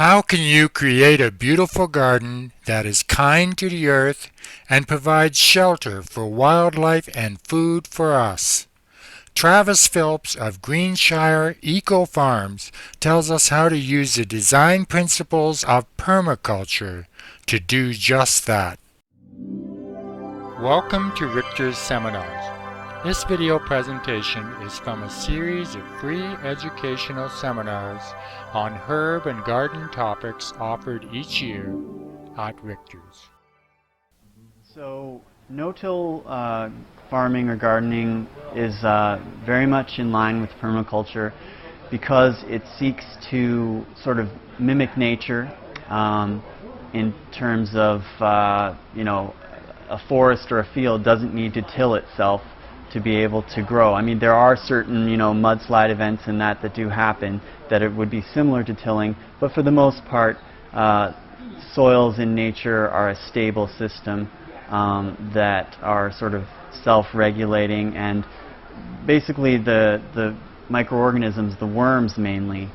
How can you create a beautiful garden that is kind to the earth and provides shelter for wildlife and food for us? Travis Philps of Greenshire Eco Farms tells us how to use the design principles of permaculture to do just that. Welcome to Richter's Seminars. This video presentation is from a series of free educational seminars on herb and garden topics offered each year at Richter's. So no-till farming or gardening is very much in line with permaculture because it seeks to sort of mimic nature in terms of, a forest or a field doesn't need to till itself to be able to grow. I mean, there are certain, mudslide events and that do happen that it would be similar to tilling, but for the most part, soils in nature are a stable system that are sort of self-regulating, and basically the microorganisms, the worms mainly,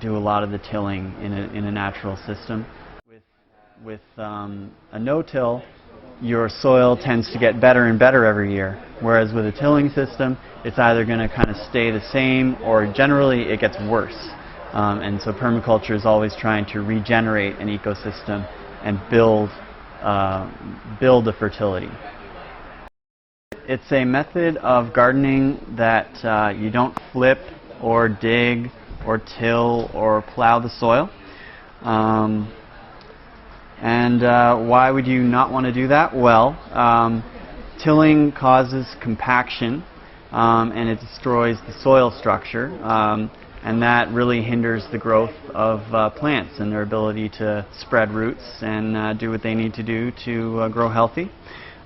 do a lot of the tilling in a natural system. With a no-till, your soil tends to get better and better every year, whereas with a tilling system, it's either going to kind of stay the same or generally it gets worse. And so permaculture is always trying to regenerate an ecosystem and build the fertility. It's a method of gardening that you don't flip or dig or till or plow the soil. Why would you not want to do that? Well, tilling causes compaction and it destroys the soil structure, and that really hinders the growth of plants and their ability to spread roots and do what they need to do to grow healthy.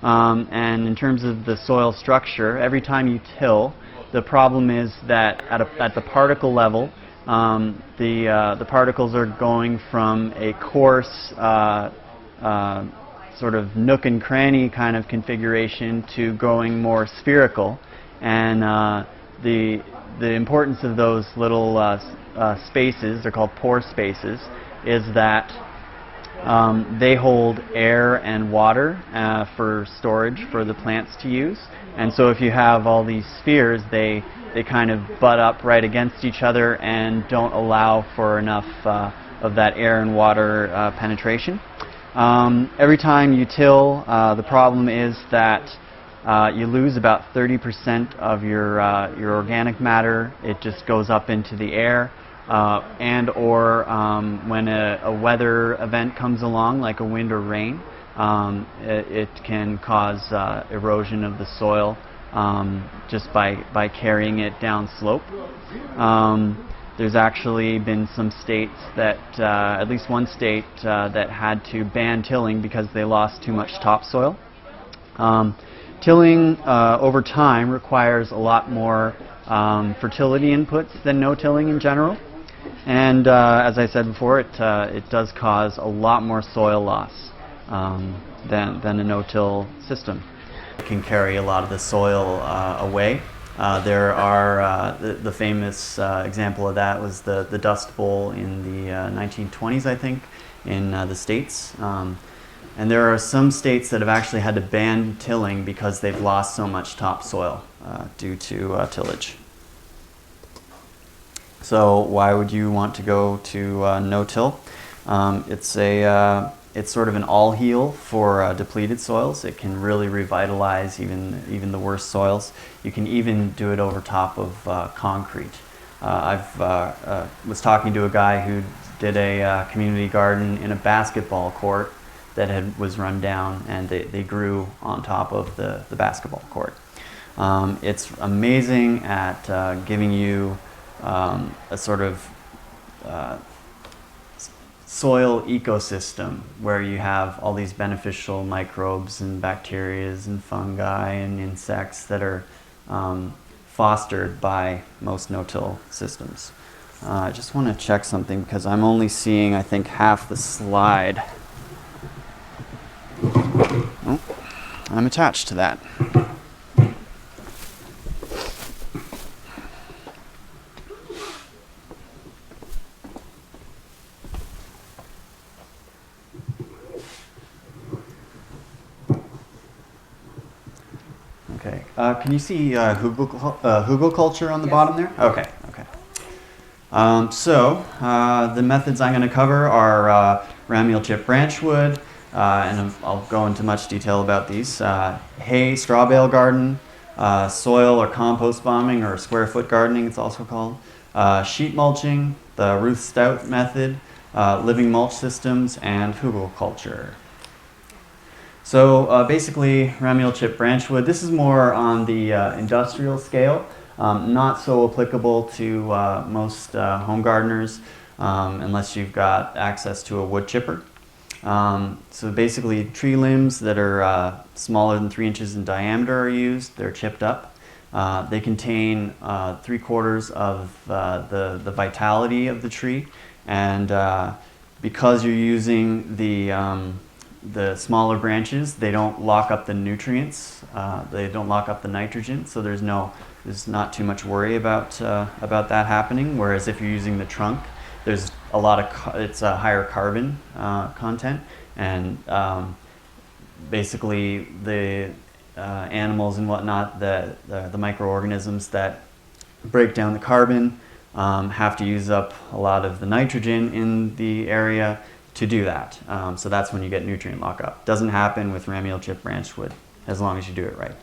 And in terms of the soil structure, every time you till, the problem is that at the particle level, the particles are going from a coarse sort of nook and cranny kind of configuration to going more spherical, and the importance of those little spaces, they're called pore spaces, is that they hold air and water for storage for the plants to use. And so if you have all these spheres, they kind of butt up right against each other and don't allow for enough of that air and water penetration. Every time you till, the problem is that you lose about 30% of your organic matter. It just goes up into the air, and/or when a weather event comes along, like a wind or rain, it can cause erosion of the soil just by carrying it down slope. There's actually been some states that, at least one state, that had to ban tilling because they lost too much topsoil. Tilling over time requires a lot more fertility inputs than no-tilling in general. And as I said before, it does cause a lot more soil loss than a no-till system. It can carry a lot of the soil away. There are the famous example of that was the Dust Bowl in the 1920s, I think, in the States. And there are some states that have actually had to ban tilling because they've lost so much topsoil due to tillage. So why would you want to go to no-till? It's sort of an all-heal for depleted soils. It can really revitalize even the worst soils. You can even do it over top of concrete. I was talking to a guy who did a community garden in a basketball court that was run down, and they grew on top of the basketball court. It's amazing at giving you a sort of soil ecosystem where you have all these beneficial microbes and bacteria and fungi and insects that are fostered by most no-till systems. I just want to check something because I'm only seeing, I think, half the slide. Oh, I'm attached to that. Can you see hugelculture on the bottom there? Okay, okay. The methods I'm going to cover are ramial chip branch wood, and I'll go into much detail about these. Hay, straw bale garden, soil or compost bombing, or square foot gardening it's also called, sheet mulching, the Ruth Stout method, living mulch systems, and hugelculture. So basically, ramial chip branch wood, this is more on the industrial scale, not so applicable to most home gardeners unless you've got access to a wood chipper. So basically, tree limbs that are smaller than 3 inches in diameter are used. They're chipped up. They contain 3/4 of the vitality of the tree, and because you're using the smaller branches, they don't lock up the nutrients. They don't lock up the nitrogen, so there's not too much worry about that happening. Whereas if you're using the trunk, there's a lot of it's a higher carbon content, and basically the animals and whatnot, the microorganisms that break down the carbon have to use up a lot of the nitrogen in the area to do that. So that's when you get nutrient lockup. Doesn't happen with ramial chip branch wood as long as you do it right.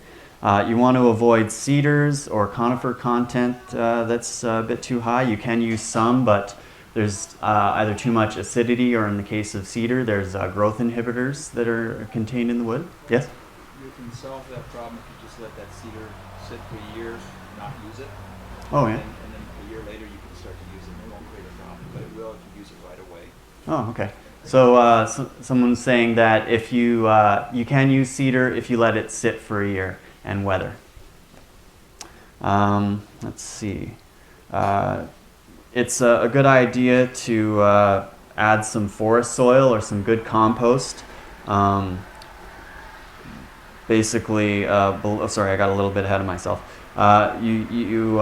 You want to avoid cedars or conifer content that's a bit too high. You can use some, but there's either too much acidity, or in the case of cedar, there's growth inhibitors that are contained in the wood. Yes? You can solve that problem if you just let that cedar sit for a year, not use it. Oh, yeah. And then a year later you can start to use it. It won't create a problem, but it will if you use it right away. Oh, okay. So, someone's saying that if you can use cedar if you let it sit for a year and weather. Let's see. It's a good idea to add some forest soil or some good compost. Basically, sorry, I got a little bit ahead of myself. You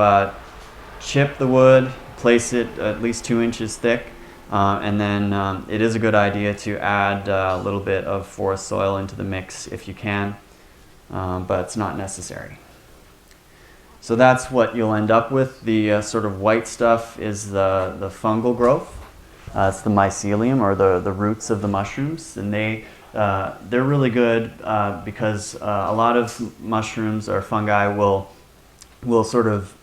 chip the wood, place it at least 2 inches thick, and then it is a good idea to add a little bit of forest soil into the mix if you can, but it's not necessary. So that's what you'll end up with. The sort of white stuff is the fungal growth. It's the mycelium, or the roots of the mushrooms, and they're really good because a lot of mushrooms or fungi will sort of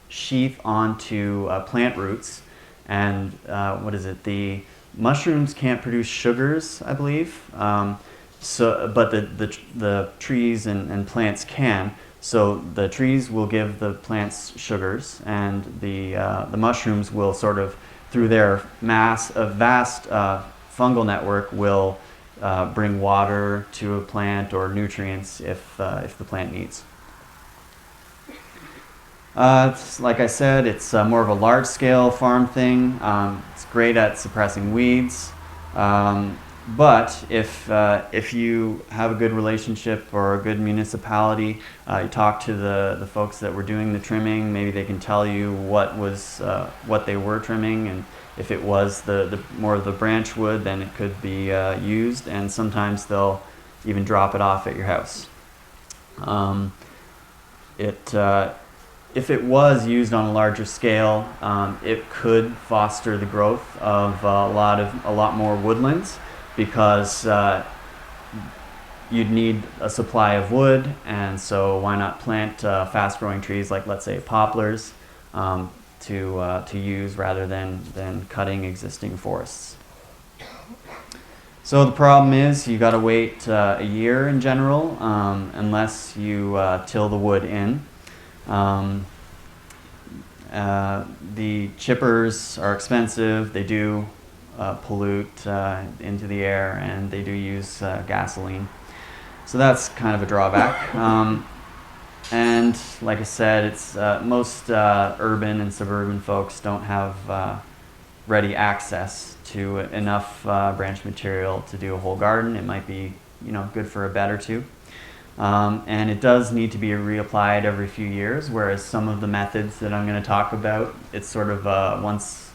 sheath onto plant roots, and the mushrooms can't produce sugars, I believe, but the trees and plants can. So the trees will give the plants sugars, and the mushrooms will sort of, through their vast fungal network, will bring water to a plant or nutrients if the plant needs. Like I said, it's more of a large-scale farm thing. It's great at suppressing weeds, but if you have a good relationship or a good municipality, you talk to the folks that were doing the trimming. Maybe they can tell you what they were trimming, and if it was the more of the branch wood, then it could be used. And sometimes they'll even drop it off at your house. If it was used on a larger scale, it could foster the growth of a lot more woodlands, because you'd need a supply of wood, and so why not plant fast-growing trees like, let's say, poplars to use rather than cutting existing forests. So the problem is you got to wait a year in general, unless you till the wood in. The chippers are expensive. They do pollute into the air, and they do use gasoline. So that's kind of a drawback. And like I said, it's most urban and suburban folks don't have ready access to enough branch material to do a whole garden. It might be, good for a bed or two. And it does need to be reapplied every few years, whereas some of the methods that I'm going to talk about, it's sort of once,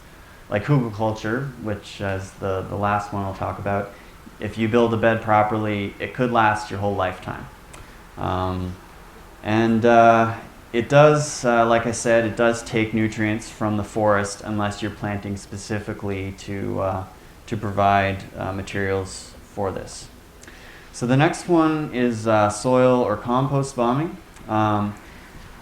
like hugelculture, which is the last one I'll talk about. If you build a bed properly, it could last your whole lifetime. And it does, like I said, it does take nutrients from the forest unless you're planting specifically to provide materials for this. So the next one is soil or compost bombing.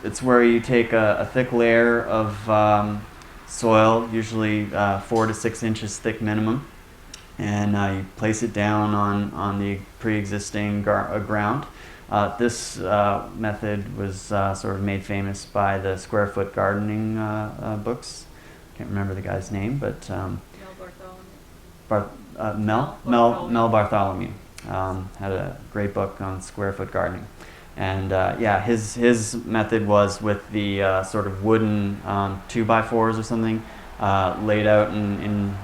It's where you take a thick layer of soil, usually 4 to 6 inches thick minimum, and you place it down on the pre-existing ground. This method was sort of made famous by the square foot gardening books. Can't remember the guy's name, but Mel Bartholomew had a great book on square foot gardening. And yeah, his method was with the sort of wooden 2x4s or something laid out in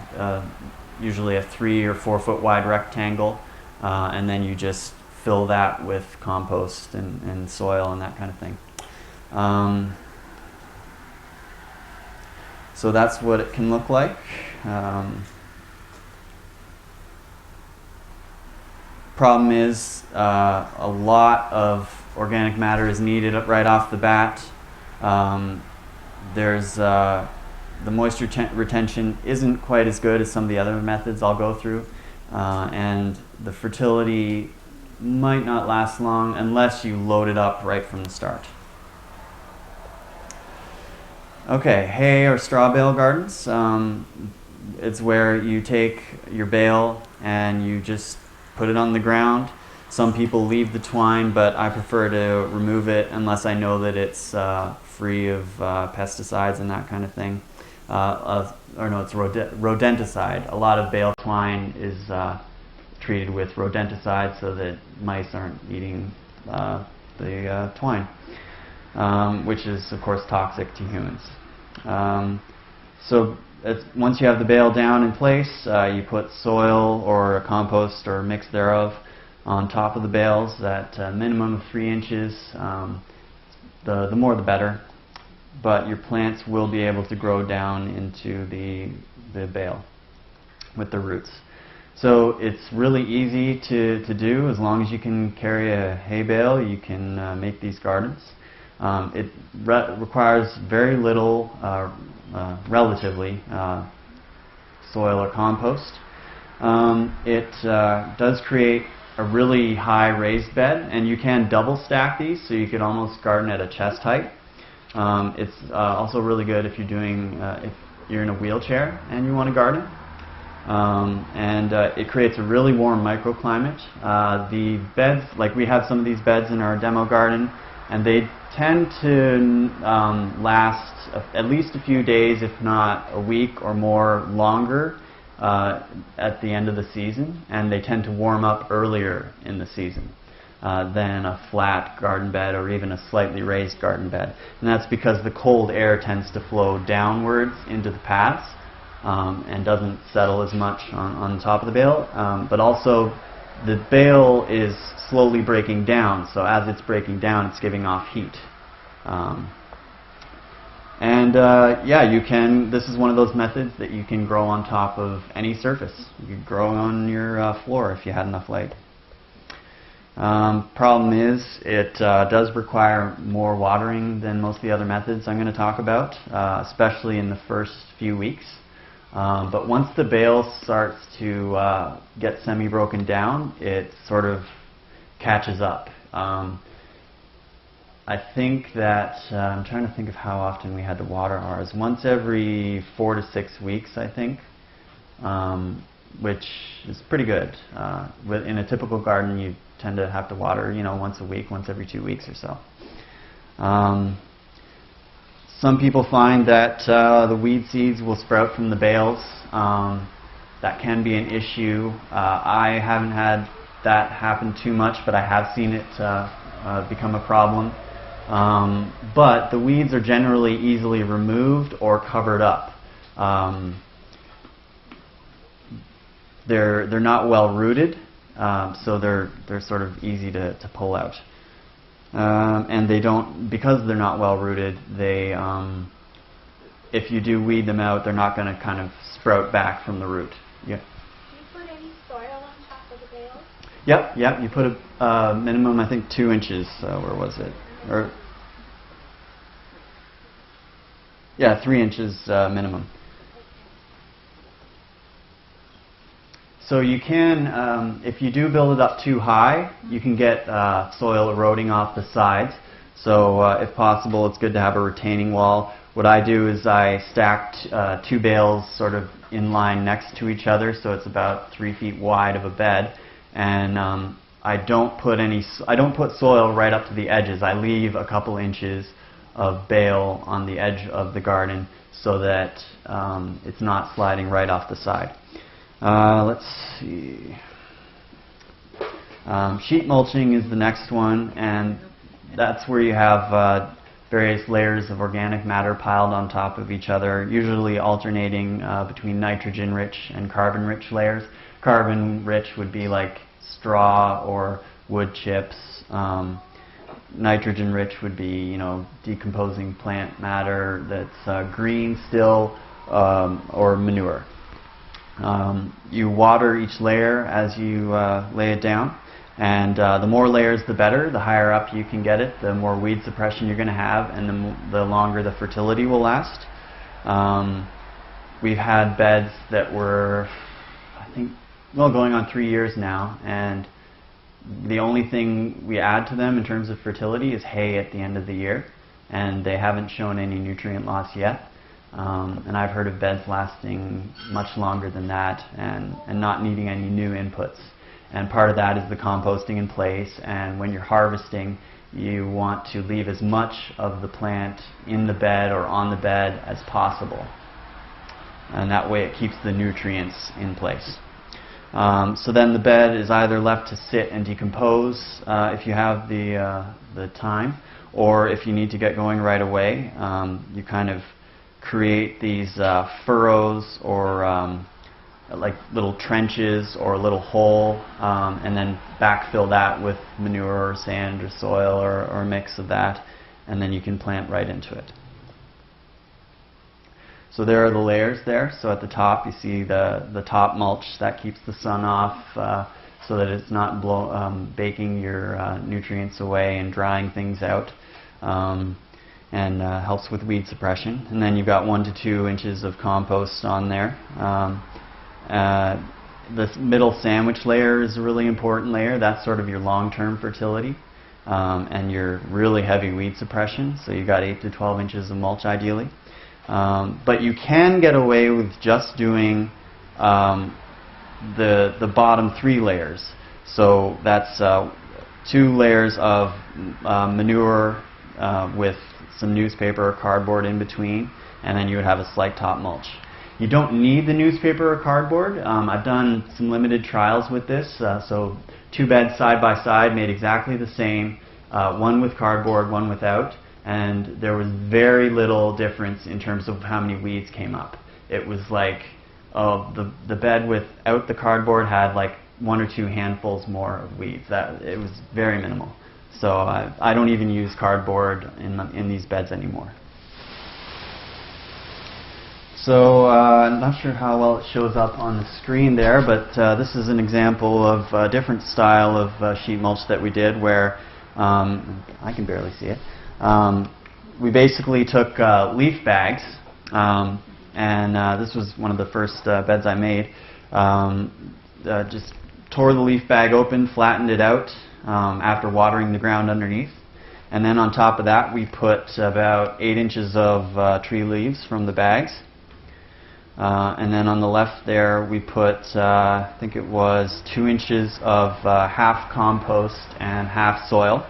usually a 3 or 4 foot wide rectangle, and then you just fill that with compost and soil and that kind of thing. So that's what it can look like. Problem is a lot of organic matter is needed right off the bat. The moisture retention isn't quite as good as some of the other methods I'll go through, and the fertility might not last long unless you load it up right from the start. Okay, hay or straw bale gardens. It's where you take your bale and you just put it on the ground. Some people leave the twine, but I prefer to remove it unless I know that it's free of pesticides and that kind of thing. Or no, it's rodenticide. A lot of bale twine is treated with rodenticide so that mice aren't eating the twine, which is of course toxic to humans. So once you have the bale down in place, you put soil or a compost or a mix thereof on top of the bales at a minimum of 3 inches. The more the better, but your plants will be able to grow down into the bale with the roots. So it's really easy to do. As long as you can carry a hay bale, you can make these gardens. It requires very little, relatively, soil or compost. It does create a really high raised bed, and you can double stack these, so you could almost garden at a chest height. It's also really good if you're if you're in a wheelchair and you want to garden. It creates a really warm microclimate. The beds, like we have some of these beds in our demo garden, and they tend to last at least a few days, if not a week or more longer at the end of the season, and they tend to warm up earlier in the season than a flat garden bed or even a slightly raised garden bed. And that's because the cold air tends to flow downwards into the paths and doesn't settle as much on top of the bale. But also the bale is slowly breaking down, so as it's breaking down, it's giving off heat. Yeah, you can, this is one of those methods that you can grow on top of any surface. You could grow on your floor if you had enough light. Problem is, it does require more watering than most of the other methods I'm going to talk about, especially in the first few weeks. But once the bale starts to get semi-broken down, it sort of catches up. I think that, I'm trying to think of how often we had to water ours. Once every 4 to 6 weeks, I think, which is pretty good. In a typical garden, you tend to have to water, once a week, once every 2 weeks or so. Some people find that the weed seeds will sprout from the bales. That can be an issue. I haven't had that happen too much, but I have seen it become a problem. But the weeds are generally easily removed or covered up. They're not well rooted, so they're sort of easy to pull out. And they don't, because they're not well rooted, they if you do weed them out, they're not going to kind of sprout back from the root. Yeah. Do you put any soil on top of the bales? Yep. You put a minimum, I think, 2 inches. Where was it? or yeah, 3 inches minimum. So you can, if you do build it up too high, you can get soil eroding off the sides. So if possible, it's good to have a retaining wall. What I do is I stacked 2 bales sort of in line next to each other, so it's about 3 feet wide of a bed. And I don't put soil right up to the edges. I leave a couple inches of bale on the edge of the garden so that it's not sliding right off the side. Let's see. Sheet mulching is the next one, and that's where you have various layers of organic matter piled on top of each other, usually alternating between nitrogen-rich and carbon-rich layers. Carbon-rich would be like straw or wood chips. Nitrogen-rich would be, you know, decomposing plant matter that's green still, or manure. You water each layer as you lay it down, and the more layers the better. The higher up you can get it, the more weed suppression you're going to have, and the longer the fertility will last. We've had beds that were, I think, well, going on 3 years now, and the only thing we add to them in terms of fertility is hay at the end of the year, and they haven't shown any nutrient loss yet. And I've heard of beds lasting much longer than that and not needing any new inputs. And part of that is the composting in place, and when you're harvesting, you want to leave as much of the plant in the bed or on the bed as possible. And that way it keeps the nutrients in place. So then the bed is either left to sit and decompose if you have the time, or if you need to get going right away, you kind of create these furrows or like little trenches or a little hole, and then backfill that with manure or sand or soil or a mix of that, and then you can plant right into it. So there are the layers there. So at the top you see the top mulch that keeps the sun off so that it's not baking your nutrients away and drying things out. And helps with weed suppression. And then you've got 1 to 2 inches of compost on there. This middle sandwich layer is a really important layer. That's sort of your long-term fertility and your really heavy weed suppression. So you've got 8 to 12 inches of mulch ideally. But you can get away with just doing the bottom 3 layers. So that's 2 layers of manure with some newspaper or cardboard in between, and then you would have a slight top mulch. You don't need the newspaper or cardboard. I've done some limited trials with this, so 2 beds side by side made exactly the same, one with cardboard, one without, and there was very little difference in terms of how many weeds came up. It was like the bed without the cardboard had like 1 or 2 handfuls more of weeds. It was very minimal. So I don't even use cardboard in these beds anymore. So I'm not sure how well it shows up on the screen there, but this is an example of a different style of sheet mulch that we did where, I can barely see it, we basically took leaf bags, and this was one of the first beds I made, just tore the leaf bag open, flattened it out, after watering the ground underneath, and then on top of that we put about 8 inches of tree leaves from the bags, and then on the left there we put I think it was 2 inches of half compost and half soil,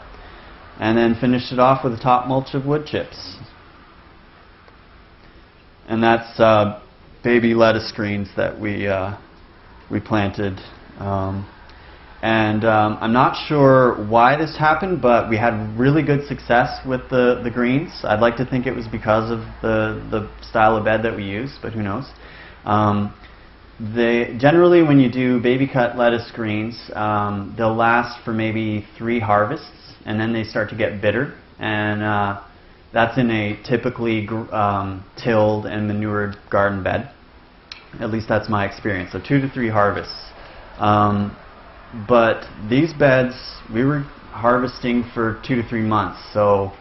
and then finished it off with a top mulch of wood chips. And that's baby lettuce greens that we planted. And I'm not sure why this happened, but we had really good success with the greens. I'd like to think it was because of the style of bed that we use, but who knows. Generally, when you do baby cut lettuce greens, they'll last for maybe 3 harvests, and then they start to get bitter. And that's in a typically tilled and manured garden bed. At least that's my experience. So 2 to 3 harvests. But these beds, we were harvesting for 2 to 3 months. So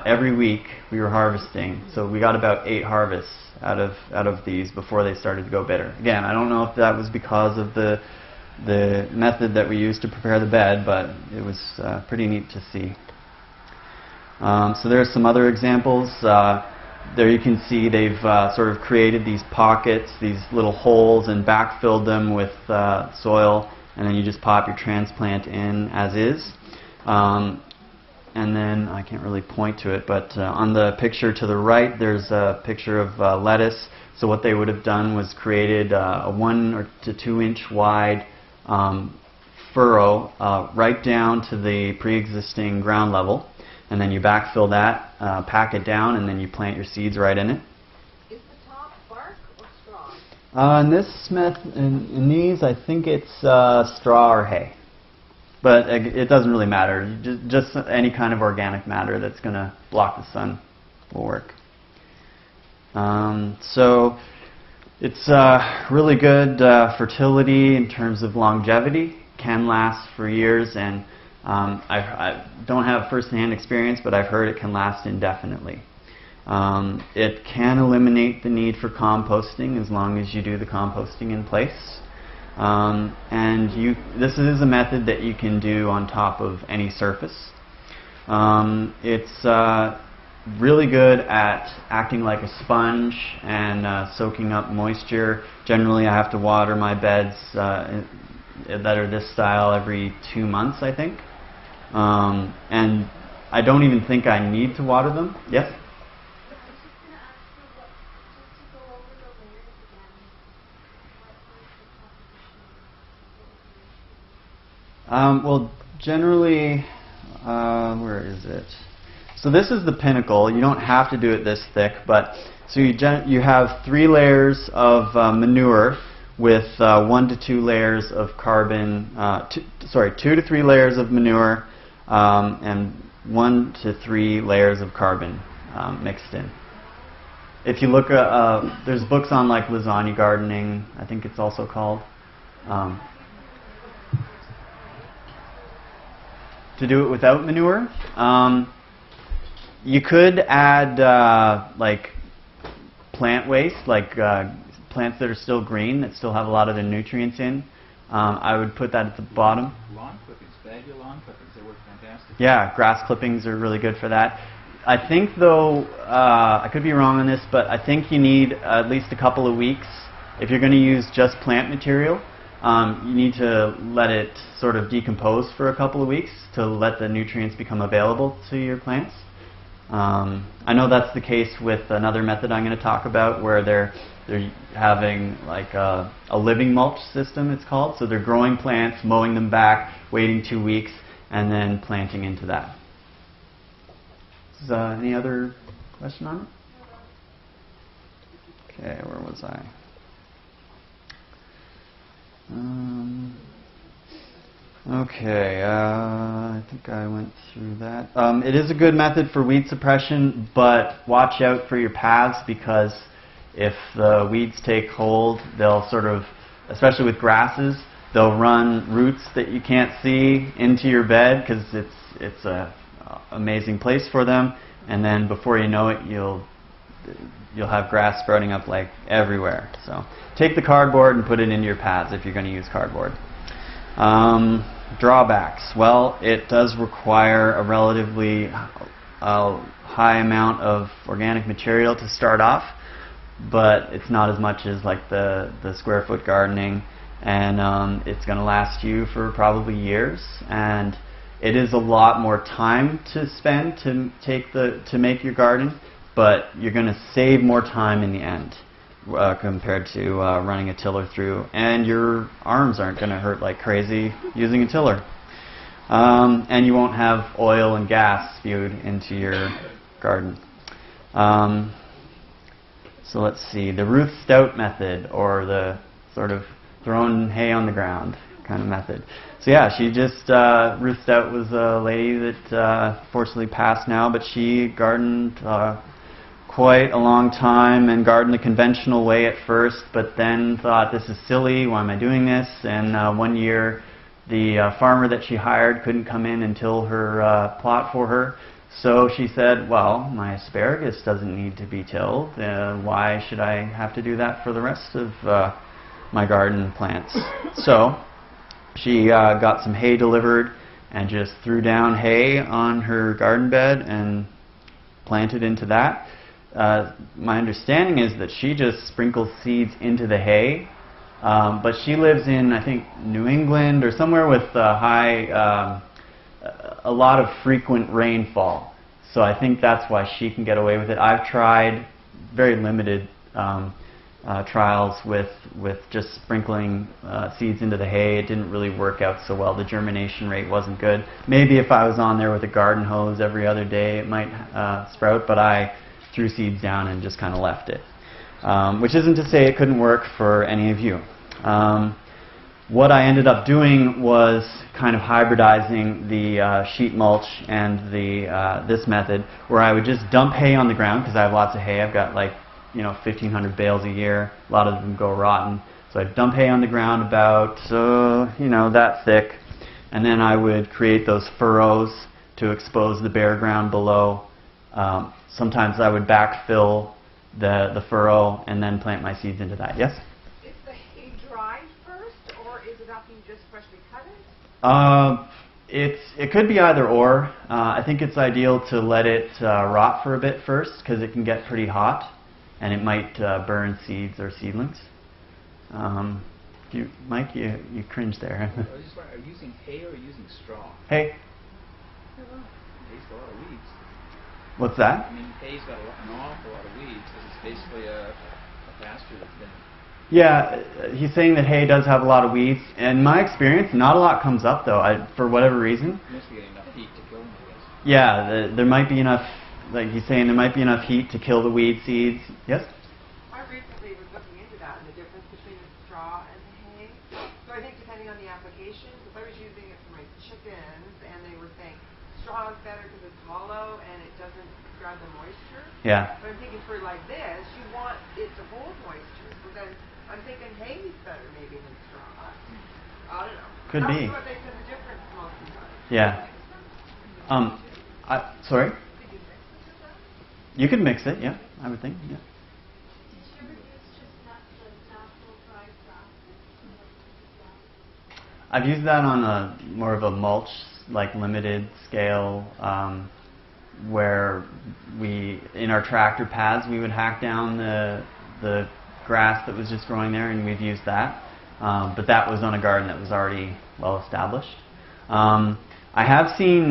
every week we were harvesting. So we got about 8 harvests out of these before they started to go bitter. Again, I don't know if that was because of the method that we used to prepare the bed, but it was pretty neat to see. So there's some other examples. There you can see they've sort of created these pockets, these little holes, and backfilled them with soil, and then you just pop your transplant in as is. And then, I can't really point to it, but on the picture to the right, there's a picture of lettuce. So what they would have done was created a 1 to 2 inch wide furrow right down to the pre-existing ground level. And then you backfill that, pack it down, and then you plant your seeds right in it. Is the top bark or straw? In these, I think it's straw or hay. But it doesn't really matter. Just any kind of organic matter that's going to block the sun will work. So it's really good fertility in terms of longevity. Can last for years, and I don't have first-hand experience, but I've heard it can last indefinitely. It can eliminate the need for composting as long as you do the composting in place. This is a method that you can do on top of any surface. It's really good at acting like a sponge and soaking up moisture. Generally, I have to water my beds that are this style every 2 months, I think. And I don't even think I need to water them. Yes? Well, generally, where is it? So this is the pinnacle. You don't have to do it this thick, but so you have 3 layers of manure with 1 to 2 layers of carbon. 2 to 3 layers of manure and 1 to 3 layers of carbon mixed in. If you look at, there's books on like lasagna gardening, I think it's also called. To do it without manure, you could add like plant waste, like plants that are still green, that still have a lot of the nutrients in. I would put that at the bottom. Lawn clippings, bag your lawn clippings, they work fantastic. Yeah, grass clippings are really good for that. I think though, I could be wrong on this, but I think you need at least a couple of weeks. If you're going to use just plant material, you need to let it sort of decompose for a couple of weeks to let the nutrients become available to your plants. I know that's the case with another method I'm going to talk about, where they're having like a living mulch system, it's called. So they're growing plants, mowing them back, waiting 2 weeks, and then planting into that. Any other question on it? Okay, where was I? Okay, I think I went through that. It is a good method for weed suppression, but watch out for your paths, because if the weeds take hold, they'll sort of, especially with grasses, they'll run roots that you can't see into your bed, because it's a amazing place for them, and then before you know it, you'll have grass sprouting up like everywhere. So take the cardboard and put it into your paths if you're going to use cardboard. Drawbacks. Well, it does require a relatively high amount of organic material to start off, but it's not as much as like the square foot gardening, and it's going to last you for probably years, and it is a lot more time to spend to make your garden, but you're going to save more time in the end compared to running a tiller through, and your arms aren't going to hurt like crazy using a tiller. And you won't have oil and gas spewed into your garden. So let's see, the Ruth Stout method, or the sort of throwing hay on the ground kind of method. So yeah, she just, Ruth Stout was a lady that fortunately passed now, but she gardened quite a long time and gardened the conventional way at first, but then thought, this is silly, why am I doing this? And one year The farmer that she hired couldn't come in and till her plot for her. So she said, well, my asparagus doesn't need to be tilled. Why should I have to do that for the rest of my garden plants? So she got some hay delivered and just threw down hay on her garden bed and planted into that. My understanding is that she just sprinkles seeds into the hay, but she lives in, I think, New England or somewhere with a lot of frequent rainfall. So I think that's why she can get away with it. I've tried very limited trials with just sprinkling seeds into the hay. It didn't really work out so well. The germination rate wasn't good. Maybe if I was on there with a garden hose every other day, it might sprout, but I threw seeds down and just kind of left it. Which isn't to say it couldn't work for any of you. What I ended up doing was kind of hybridizing the sheet mulch and this method, where I would just dump hay on the ground, because I have lots of hay. I've got like 1,500 bales a year. A lot of them go rotten. So I'd dump hay on the ground about that thick, and then I would create those furrows to expose the bare ground below. Sometimes I would backfill the furrow and then plant my seeds into that. Yes? Is the hay dried first, or is it after you just freshly cut it? It could be either or. I think it's ideal to let it rot for a bit first, because it can get pretty hot and it might burn seeds or seedlings. Mike, you cringed there. I was just wondering, are you using hay or are you using straw? Hay. Hay's got a lot of weeds. What's that? I mean, hay's got an awful lot of weeds because it's basically a pasture that's been... Yeah, he's saying that hay does have a lot of weeds. In my experience, not a lot comes up though, for whatever reason. Mostly getting enough heat to kill them, I guess. Yeah, there might be enough, like he's saying, there might be enough heat to kill the weed seeds. Yes? I recently was looking into that and the difference between the straw and the hay. So I think depending on the application, because I was using it for my chickens and they were saying straw is better because it's hollow and it doesn't grab the moisture. Yeah. But I'm thinking for like this, you want it to hold moisture. So then I'm thinking hay is better maybe than straw. I don't know. Could That's be. what they said the difference most of the time. Yeah. Sorry? You could mix it, yeah, I would think, yeah. I've used that on a more of a mulch, like limited scale, where in our tractor paths, we would hack down the grass that was just growing there, and we've used that. But that was on a garden that was already well established. I have seen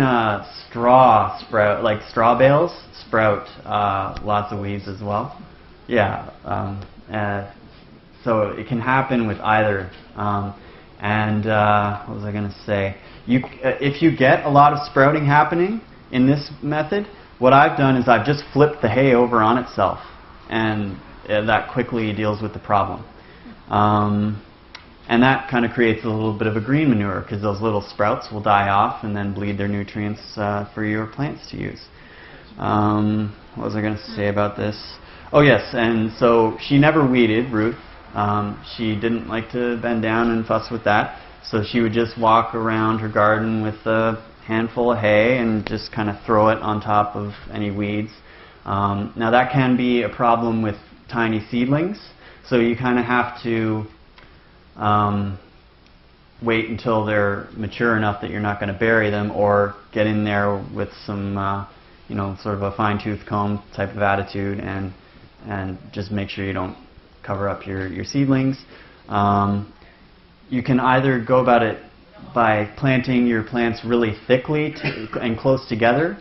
straw sprout, like straw bales sprout lots of weeds as well. Yeah, so it can happen with either. What was I going to say? If you get a lot of sprouting happening in this method, what I've done is I've just flipped the hay over on itself, and that quickly deals with the problem. And that kind of creates a little bit of a green manure, because those little sprouts will die off and then bleed their nutrients for your plants to use. What was I going to say about this? Oh yes, and so she never weeded, Ruth. She didn't like to bend down and fuss with that. So she would just walk around her garden with a handful of hay and just kind of throw it on top of any weeds. Now that can be a problem with tiny seedlings. So you kind of have to wait until they're mature enough that you're not going to bury them, or get in there with some, sort of a fine-tooth comb type of attitude and just make sure you don't cover up your seedlings. You can either go about it by planting your plants really thickly and close together,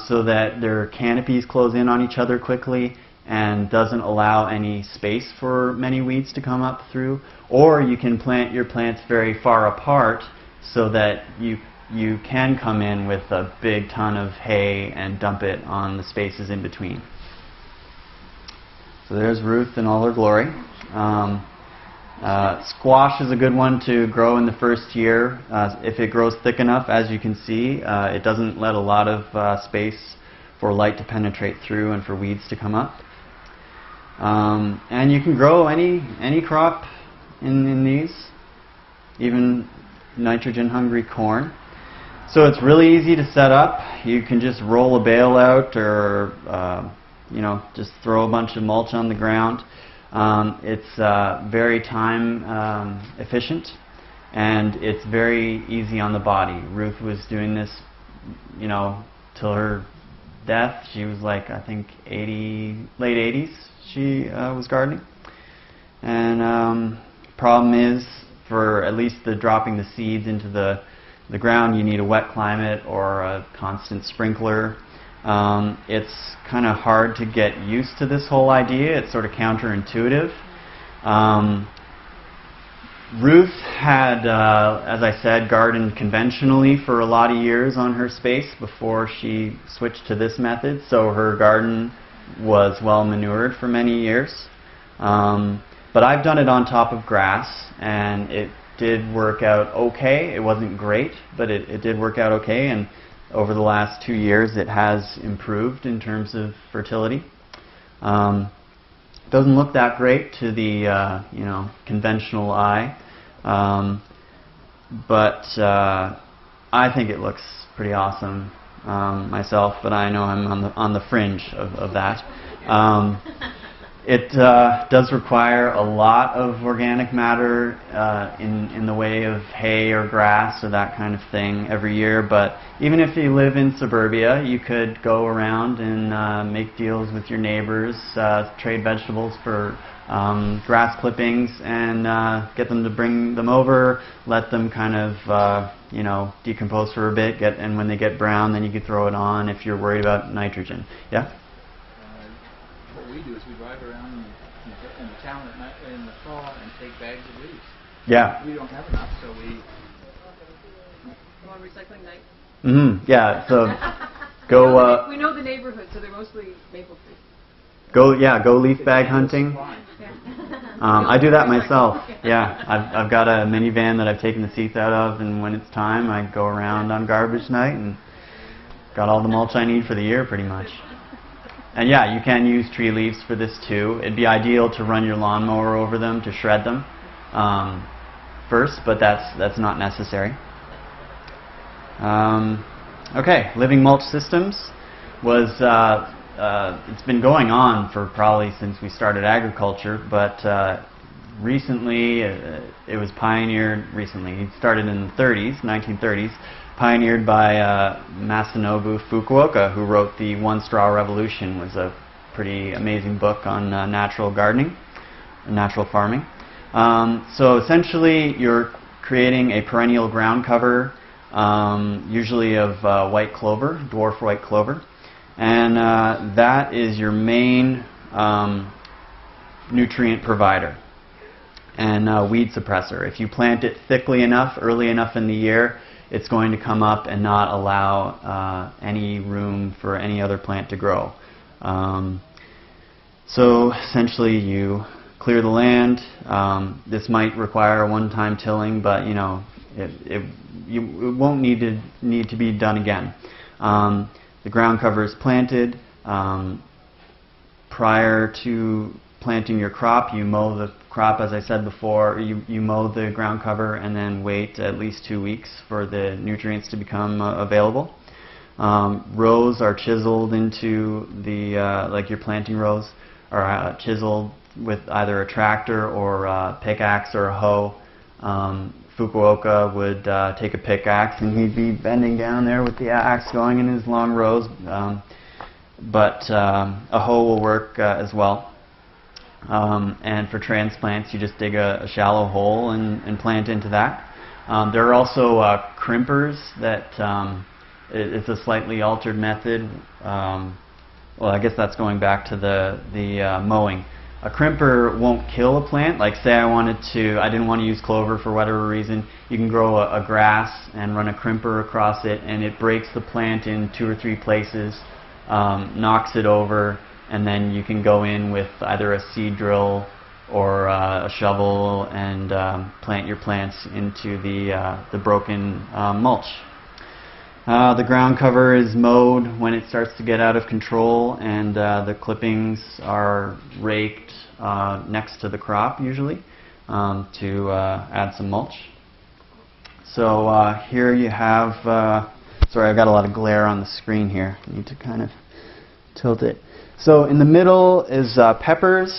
so that their canopies close in on each other quickly and doesn't allow any space for many weeds to come up through. Or you can plant your plants very far apart so that you can come in with a big ton of hay and dump it on the spaces in between. So there's Ruth in all her glory. Squash is a good one to grow in the first year. If it grows thick enough, as you can see, it doesn't let a lot of space for light to penetrate through and for weeds to come up. And you can grow any crop in these, even nitrogen-hungry corn. So it's really easy to set up. You can just roll a bale out, or just throw a bunch of mulch on the ground. It's very time efficient, and it's very easy on the body. Ruth was doing this, till her death. She was like, I think, late 80s. She was gardening, and problem is, for at least dropping the seeds into the ground, you need a wet climate or a constant sprinkler. It's kind of hard to get used to this whole idea. It's sort of counterintuitive. Ruth had, as I said, gardened conventionally for a lot of years on her space before she switched to this method, so her garden was well manured for many years. But I've done it on top of grass, and it did work out okay. It wasn't great, but it did work out okay, and over the last 2 years it has improved in terms of fertility. Doesn't look that great to the conventional eye, but I think it looks pretty awesome myself, but I know I'm on the fringe of that. It does require a lot of organic matter in the way of hay or grass or that kind of thing every year, but even if you live in suburbia, you could go around and make deals with your neighbors, trade vegetables for grass clippings, and get them to bring them over, let them kind of decompose for a bit, and when they get brown, then you could throw it on if you're worried about nitrogen. Yeah? What we do is we drive around in the town at night, in the fall, and take bags of leaves. Yeah. We don't have enough, so we... Go on recycling night. Mm-hmm. Yeah, so go... we know the neighborhood, so they're mostly maple trees. Go leaf bag hunting. I do that myself. Yeah, I've got a minivan that I've taken the seats out of, and when it's time, I go around on garbage night and got all the mulch I need for the year, pretty much. And yeah, you can use tree leaves for this too. It'd be ideal to run your lawnmower over them to shred them first, but that's not necessary. Okay, living mulch systems was it's been going on for probably since we started agriculture, but recently it was pioneered. It started in the 1930s. Pioneered by Masanobu Fukuoka, who wrote the One Straw Revolution, was a pretty amazing book on natural gardening, natural farming. So essentially you're creating a perennial ground cover, usually of white clover, dwarf white clover, and that is your main nutrient provider and weed suppressor. If you plant it thickly enough, early enough in the year, it's going to come up and not allow any room for any other plant to grow. So essentially you clear the land. This might require a one-time tilling, but it won't need to be done again. The ground cover is planted. Prior to planting your crop, you mow the crop, as I said before. You mow the ground cover and then wait at least 2 weeks for the nutrients to become available. Rows are chiseled into the, like your planting rows, are chiseled with either a tractor or a pickaxe or a hoe. Fukuoka would take a pickaxe and he'd be bending down there with the axe going in his long rows, but a hoe will work as well. And for transplants, you just dig a shallow hole and plant into that. There are also crimpers that it's a slightly altered method. Well, I guess that's going back to the mowing. A crimper won't kill a plant. Like say I didn't want to use clover for whatever reason, you can grow a grass and run a crimper across it, and it breaks the plant in 2 or 3 places, knocks it over, and then you can go in with either a seed drill or a shovel and plant your plants into the broken mulch. The ground cover is mowed when it starts to get out of control, and the clippings are raked next to the crop usually to add some mulch. So here you have, sorry, I've got a lot of glare on the screen here. I need to kind of tilt it. So in the middle is peppers,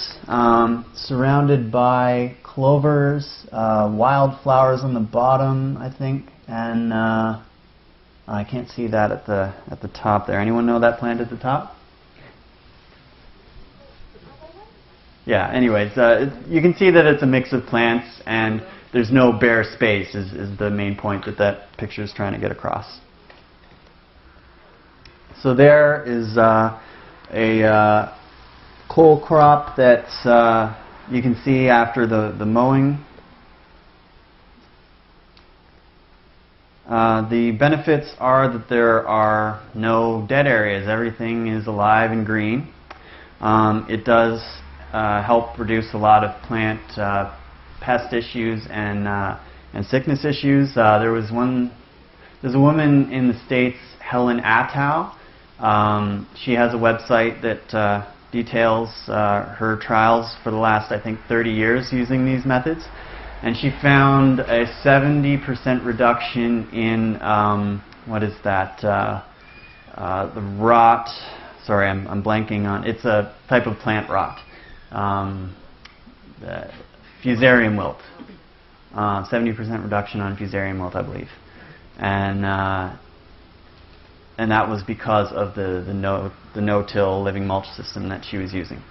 surrounded by clovers, wildflowers on the bottom, I think, and I can't see that at the top there. Anyone know that plant at the top? Yeah, anyways, you can see that it's a mix of plants, and there's no bare space is the main point that that picture is trying to get across. So there is a cole crop that you can see after the mowing. The benefits are that there are no dead areas. Everything is alive and green. It does help reduce a lot of plant pest issues and sickness issues. There's a woman in the States, Helen Attow. She has a website that details her trials for the last, I think, 30 years using these methods. And she found a 70% reduction in, what is that, the rot, sorry, I'm blanking on, it's a type of plant rot, the fusarium wilt, 70% reduction on fusarium wilt, I believe. And that was because of the no-till living mulch system that she was using.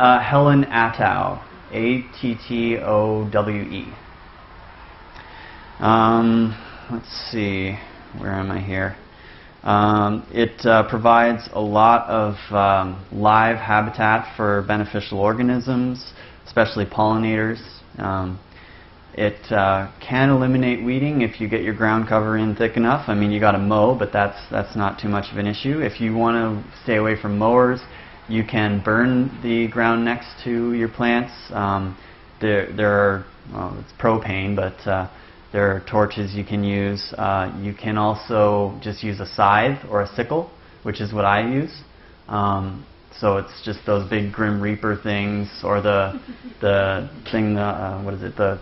Helen Attow, A-T-T-O-W-E. Let's see, where am I here? It provides a lot of live habitat for beneficial organisms, especially pollinators. It can eliminate weeding if you get your ground cover in thick enough. I mean, you got to mow, but that's not too much of an issue. If you want to stay away from mowers, you can burn the ground next to your plants. There are, well, it's propane, but there are torches you can use. You can also just use a scythe or a sickle, which is what I use. So it's just those big Grim Reaper things, or the thing, what is it, the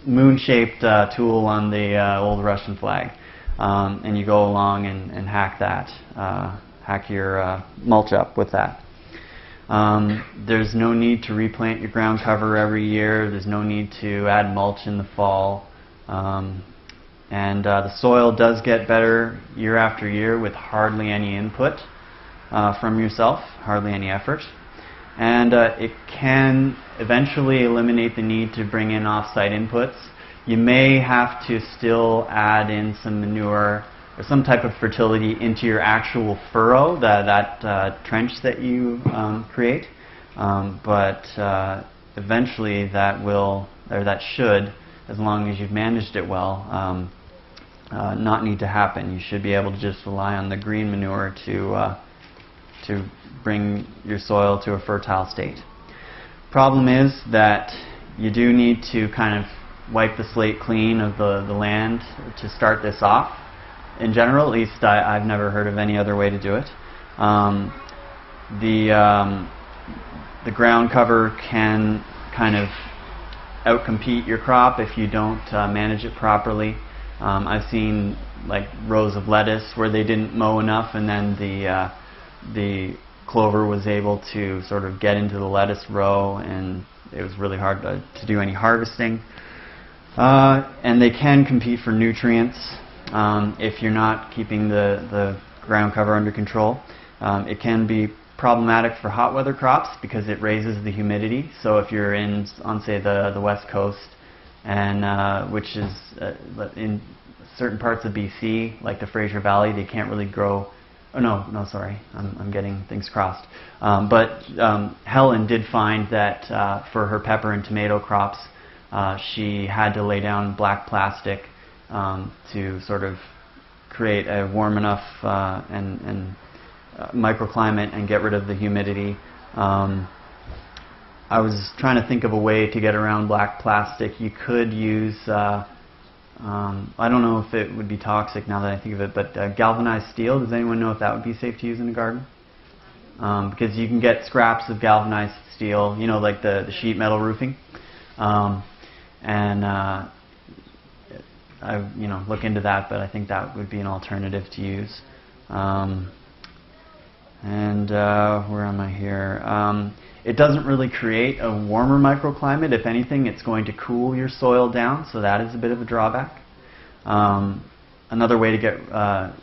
moon-shaped tool on the old Russian flag. And you go along and hack that, hack your mulch up with that. There's no need to replant your ground cover every year. There's no need to add mulch in the fall. And the soil does get better year after year with hardly any input from yourself, hardly any effort. And it can eventually eliminate the need to bring in off-site inputs. You may have to still add in some manure or some type of fertility into your actual furrow, that trench that you create. But eventually that will, or that should, as long as you've managed it well, not need to happen. You should be able to just rely on the green manure to bring your soil to a fertile state. Problem is that you do need to kind of wipe the slate clean of the land to start this off. In general, at least I've never heard of any other way to do it. The ground cover can kind of outcompete your crop if you don't manage it properly. I've seen like rows of lettuce where they didn't mow enough, and then the clover was able to sort of get into the lettuce row, and it was really hard to do any harvesting. And they can compete for nutrients if you're not keeping the ground cover under control. It can be problematic for hot weather crops because it raises the humidity. So if you're on say the west coast, and which is in certain parts of BC, like the Fraser Valley, they can't really grow. Oh no, sorry, I'm getting things crossed. But Helen did find that for her pepper and tomato crops, she had to lay down black plastic to sort of create a warm enough and microclimate and get rid of the humidity. I was trying to think of a way to get around black plastic. You could use, I don't know if it would be toxic now that I think of it, but galvanized steel. Does anyone know if that would be safe to use in a garden? Because you can get scraps of galvanized steel, you know, like the sheet metal roofing. And I look into that, but I think that would be an alternative to use. Where am I here? It doesn't really create a warmer microclimate. If anything, it's going to cool your soil down, so that is a bit of a drawback. Another way to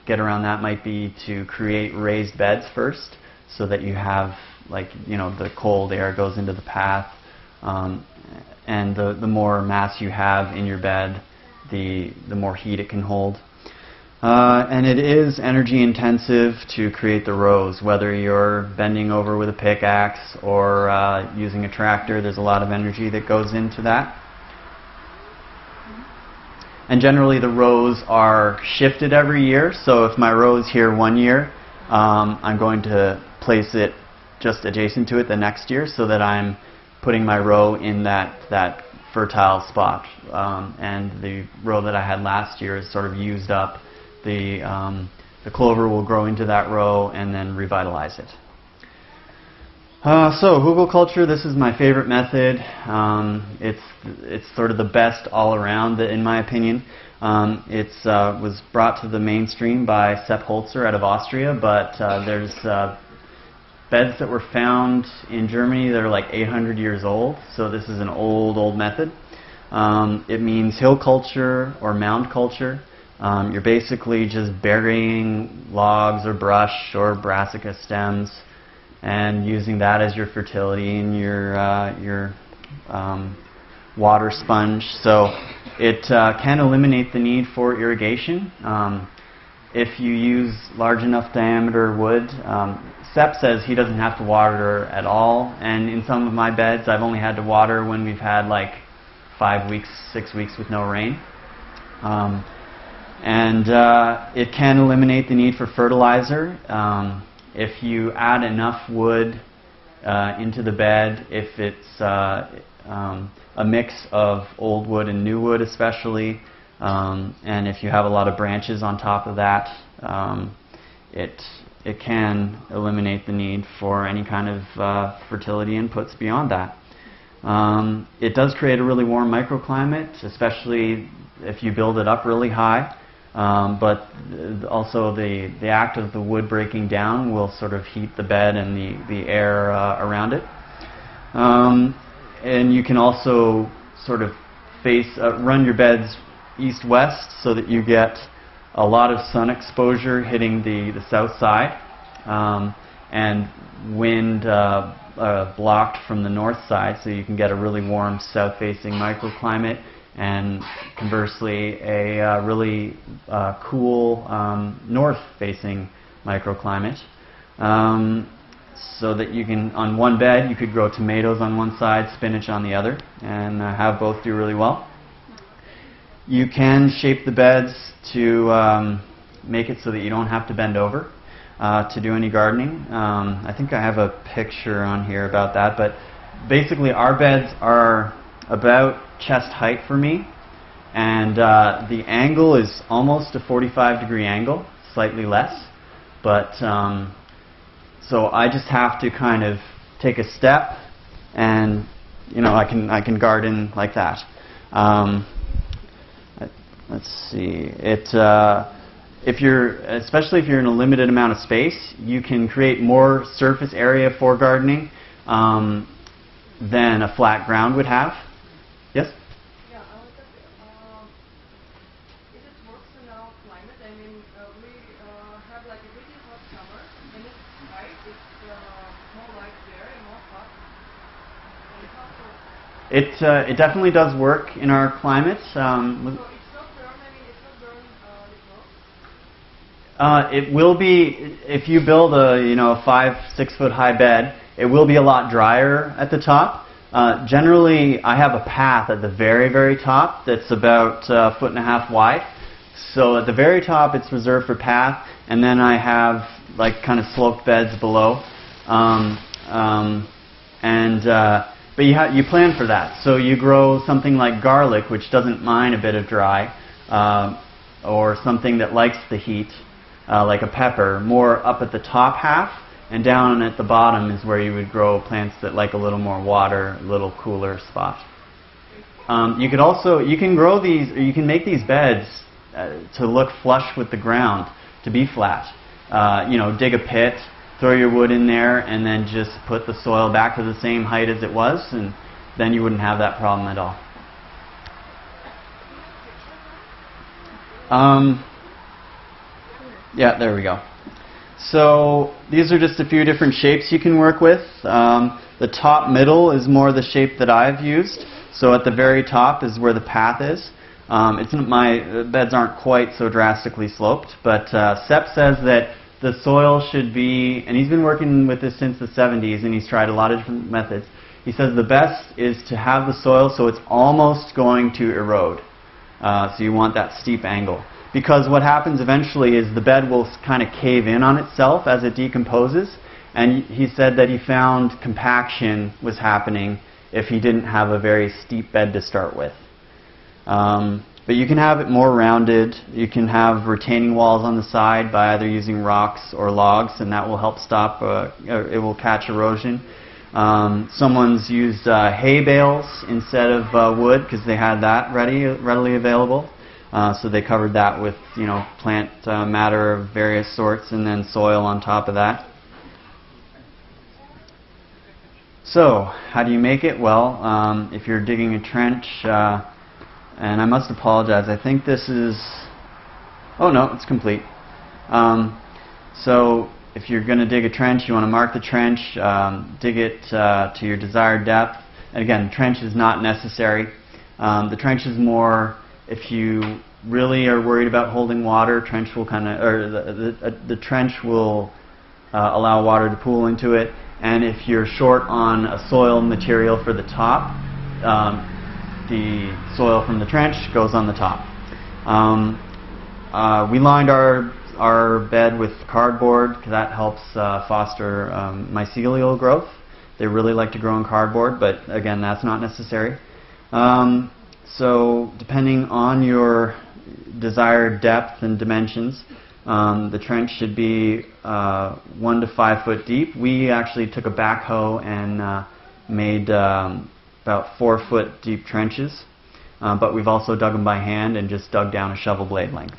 get around that might be to create raised beds first, so that you have, the cold air goes into the path, and the more mass you have in your bed, the more heat it can hold. And it is energy intensive to create the rows, whether you're bending over with a pickaxe or using a tractor. There's a lot of energy that goes into that. And generally the rows are shifted every year, so if my row is here one year, I'm going to place it just adjacent to it the next year, so that I'm putting my row in that fertile spot. And the row that I had last year is sort of used up. The clover will grow into that row and then revitalize it. So hugelkultur, this is my favorite method. It's sort of the best all around, in my opinion. It was brought to the mainstream by Sepp Holzer out of Austria, but there's beds that were found in Germany that are like 800 years old, so this is an old method. It means hill culture or mound culture. You're basically just burying logs or brush or brassica stems and using that as your fertility and your water sponge. So it can eliminate the need for irrigation. If you use large enough diameter wood, Sepp says he doesn't have to water at all, and in some of my beds I've only had to water when we've had like 5 weeks, 6 weeks with no rain. It can eliminate the need for fertilizer. If you add enough wood into the bed, if it's a mix of old wood and new wood especially, and if you have a lot of branches on top of that, it can eliminate the need for any kind of fertility inputs beyond that. It does create a really warm microclimate, especially if you build it up really high. But also the act of the wood breaking down will sort of heat the bed and the air around it. And you can also sort of run your beds east-west so that you get a lot of sun exposure hitting the south side, and wind blocked from the north side, so you can get a really warm south-facing microclimate, and conversely a really cool north-facing microclimate. So that you can, on one bed, you could grow tomatoes on one side, spinach on the other, and have both do really well. You can shape the beds to make it so that you don't have to bend over to do any gardening. I think I have a picture on here about that, but basically our beds are about chest height for me, and the angle is almost a 45-degree angle, slightly less, but so I just have to kind of take a step, and I can garden like that. Let's see. Especially if you're in a limited amount of space, you can create more surface area for gardening than a flat ground would have. Yes? Yeah, I was just, it works in our climate. I mean, we have like a really hot summer, and it's right, it's more like there and more hot. It definitely does work in our climate. So it's not burn, I mean, it's not burn the clothes? It will be, if you build a 5-6 foot high bed, it will be a lot drier at the top. Generally, I have a path at the very, very top that's about 1.5 foot wide. So at the very top, it's reserved for path, and then I have like kind of sloped beds below. But you plan for that. So you grow something like garlic, which doesn't mind a bit of dry, or something that likes the heat, like a pepper, more up at the top half, and down at the bottom is where you would grow plants that like a little more water, a little cooler spot. You can grow these, or you can make these beds to look flush with the ground, to be flat. Dig a pit, throw your wood in there, and then just put the soil back to the same height as it was, and then you wouldn't have that problem at all. Yeah, there we go. So these are just a few different shapes you can work with. The top middle is more the shape that I've used. So at the very top is where the path is. My beds aren't quite so drastically sloped, but Sepp says that the soil should be, and he's been working with this since the 70s, and he's tried a lot of different methods. He says the best is to have the soil so it's almost going to erode. So you want that steep angle. Because what happens eventually is the bed will kind of cave in on itself as it decomposes. And he said that he found compaction was happening if he didn't have a very steep bed to start with. But you can have it more rounded. You can have retaining walls on the side by either using rocks or logs, and that will help stop, it will catch erosion. Someone's used hay bales instead of wood because they had that readily available. So they covered that with plant matter of various sorts and then soil on top of that. So how do you make it? Well, if you're digging a trench, and I must apologize, I think this is, oh no, it's complete. So if you're going to dig a trench, you want to mark the trench, dig it to your desired depth. And again, the trench is not necessary. The trench is more, if you really are worried about holding water, trench will the trench will allow water to pool into it. And if you're short on a soil material for the top, the soil from the trench goes on the top. We lined our bed with cardboard because that helps foster mycelial growth. They really like to grow in cardboard, but again, that's not necessary. So depending on your desired depth and dimensions, the trench should be 1 to 5 foot deep. We actually took a backhoe and made about 4 foot deep trenches, but we've also dug them by hand and just dug down a shovel blade length.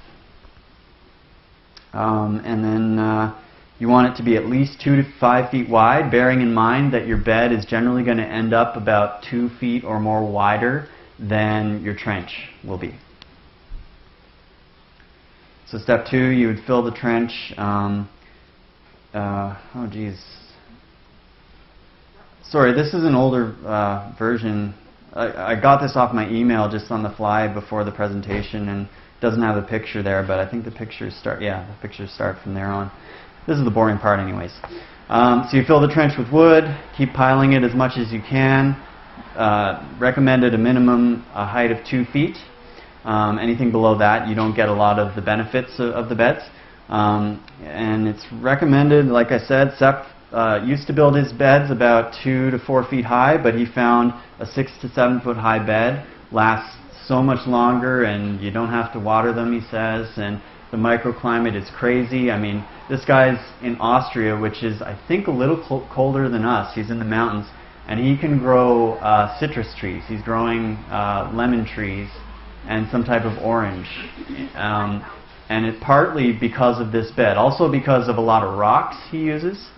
And then you want it to be at least 2 to 5 feet wide, bearing in mind that your bed is generally going to end up about 2 feet or more wider than your trench will be. So step 2, you would fill the trench. Oh geez. Sorry, this is an older version. I got this off my email just on the fly before the presentation, and it doesn't have a picture there, but I think the pictures start. Yeah, the pictures start from there on. This is the boring part, anyways. So you fill the trench with wood. Keep piling it as much as you can. Recommended a minimum height of 2 feet. Anything below that, you don't get a lot of the benefits of the beds. And it's recommended, like I said, Sepp used to build his beds about 2 to 4 feet high, but he found a 6 to 7 foot high bed lasts so much longer, and you don't have to water them, he says, and the microclimate is crazy. I mean, this guy's in Austria, which is, I think, a little colder than us. He's in the mountains, and he can grow citrus trees. He's growing lemon trees and some type of orange. And it's partly because of this bed, also because of a lot of rocks he uses,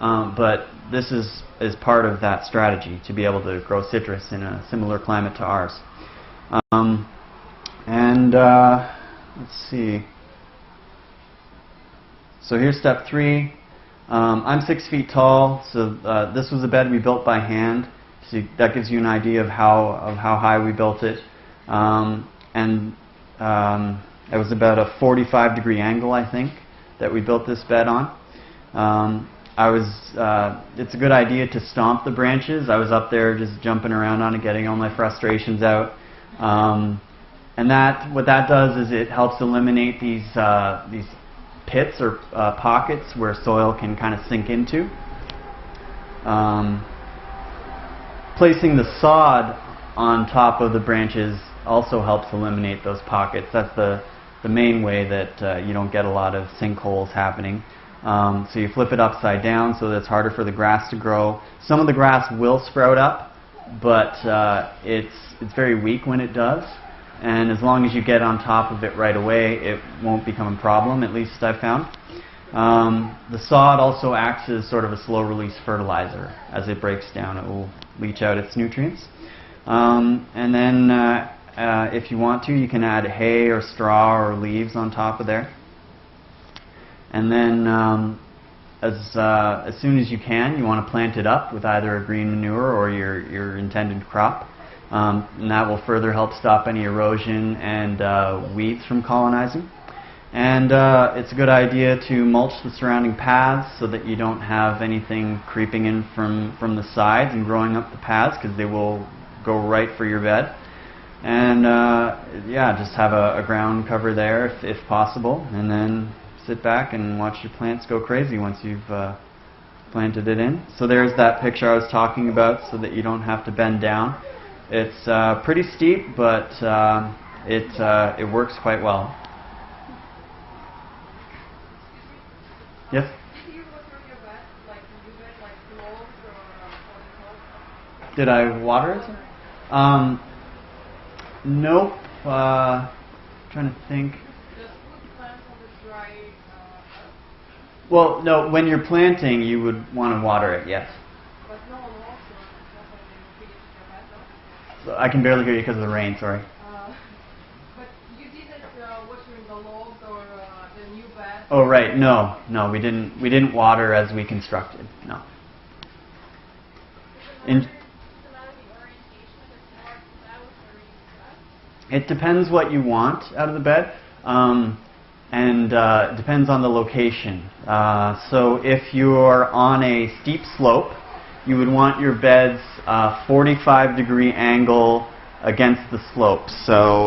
but this is part of that strategy to be able to grow citrus in a similar climate to ours. Let's see. So here's step 3. I'm 6 feet tall, so this was a bed we built by hand. So that gives you an idea of how high we built it. It was about a 45-degree angle, I think, that we built this bed on. It's a good idea to stomp the branches. I was up there just jumping around on it, getting all my frustrations out. And what that does is it helps eliminate these pits or pockets where soil can kind of sink into. Placing the sod on top of the branches also helps eliminate those pockets. That's the main way that you don't get a lot of sinkholes happening. So you flip it upside down so that it's harder for the grass to grow. Some of the grass will sprout up, but it's very weak when it does. And as long as you get on top of it right away, it won't become a problem, at least I've found. The sod also acts as sort of a slow-release fertilizer. As it breaks down, it will leach out its nutrients. And then if you want to, you can add hay or straw or leaves on top of there. And then as soon as you can, you want to plant it up with either a green manure or your intended crop. And that will further help stop any erosion and weeds from colonizing. And it's a good idea to mulch the surrounding paths so that you don't have anything creeping in from the sides and growing up the paths, because they will go right for your bed. And yeah, just have a ground cover there if possible, and then sit back and watch your plants go crazy once you've planted it in. So there's that picture I was talking about, so that you don't have to bend down. It's pretty steep, but it works quite well. Yes? Did I water it? Nope. Trying to think. Well, no, when you're planting, you would want to water it, yes. So I can barely hear you because of the rain, sorry. But you didn't watering the logs or the new bed? Oh, right. No, we didn't water as we constructed. No. It depends what you want out of the bed, and it depends on the location. So if you're on a steep slope, you would want your beds 45-degree angle against the slope. So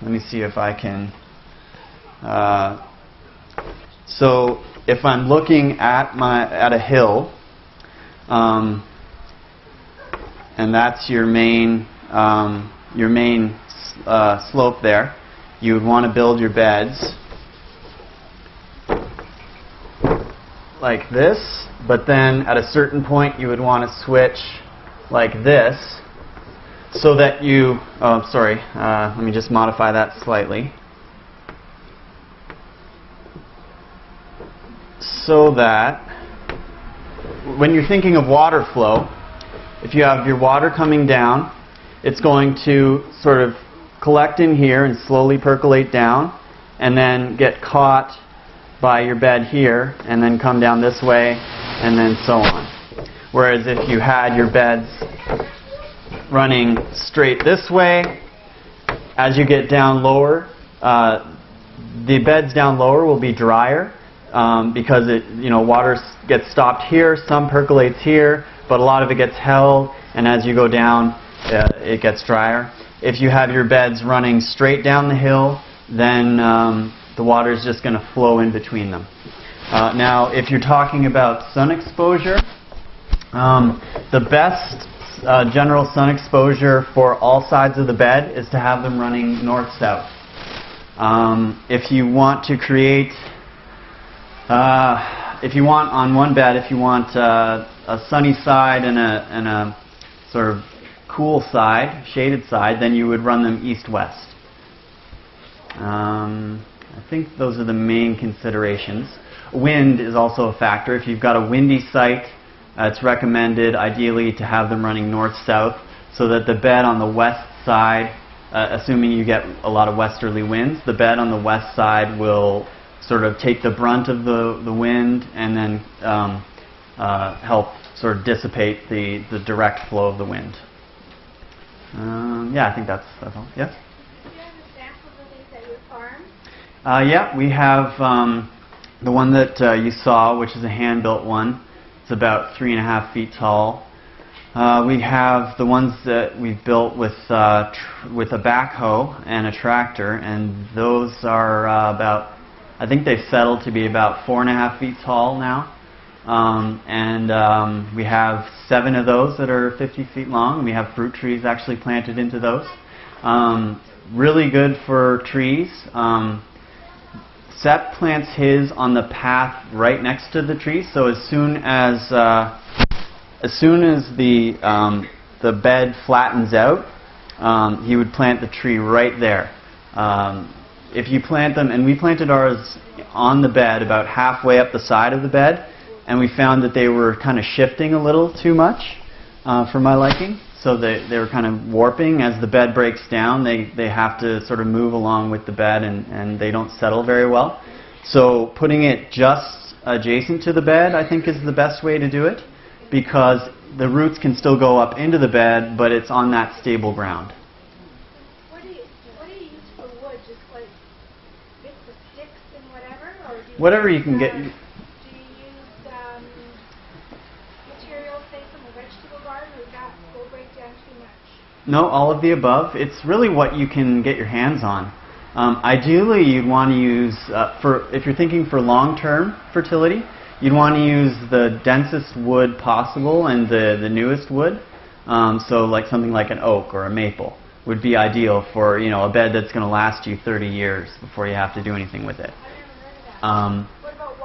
let me see if I can. So if I'm looking at a hill, and that's your main slope there, you would want to build your beds like this, but then at a certain point you would want to switch like this, so that you, let me just modify that slightly, so that when you're thinking of water flow, if you have your water coming down, it's going to sort of collect in here and slowly percolate down, and then get caught by your bed here, and then come down this way, and then so on. Whereas if you had your beds running straight this way, as you get down lower, the beds down lower will be drier, because water gets stopped here, some percolates here, but a lot of it gets held, and as you go down, it gets drier. If you have your beds running straight down the hill, then the water is just going to flow in between them. Now, if you're talking about sun exposure, the best general sun exposure for all sides of the bed is to have them running north-south. If you want to create, if you want on one bed, if you want a sunny side and a sort of cool side, shaded side, then you would run them east-west. I think those are the main considerations. Wind is also a factor. If you've got a windy site, it's recommended ideally to have them running north-south, so that the bed on the west side, assuming you get a lot of westerly winds, the bed on the west side will sort of take the brunt of the wind, and then help sort of dissipate the direct flow of the wind. Yeah, I think that's all. Yes? Do you have examples of these at your farm? Yeah, we have the one that you saw, which is a hand-built one. It's about 3.5 feet tall. We have the ones that we've built with a backhoe and a tractor, and those are about, I think they've settled to be about 4.5 feet tall now. We have 7 of those that are 50 feet long. We have fruit trees actually planted into those. Really good for trees. Seth plants his on the path right next to the tree, so as soon as the the bed flattens out, he would plant the tree right there. If you plant them, and we planted ours on the bed about halfway up the side of the bed, and we found that they were kind of shifting a little too much for my liking. So they were kind of warping. As the bed breaks down, they have to sort of move along with the bed, and they don't settle very well. So putting it just adjacent to the bed, I think, is the best way to do it, because the roots can still go up into the bed, but it's on that stable ground. What do you use for wood? Just like bits of sticks and whatever, or do you Whatever you use, can get. do you use materials, say, from a vegetable garden, or that will break down too much? No, all of the above. It's really what you can get your hands on. Ideally, you'd want to use, if you're thinking for long-term fertility, you'd want to use the densest wood possible and the newest wood. So like something like an oak or a maple would be ideal for, you know, a bed that's going to last you 30 years before you have to do anything with it. I've never heard of that. What about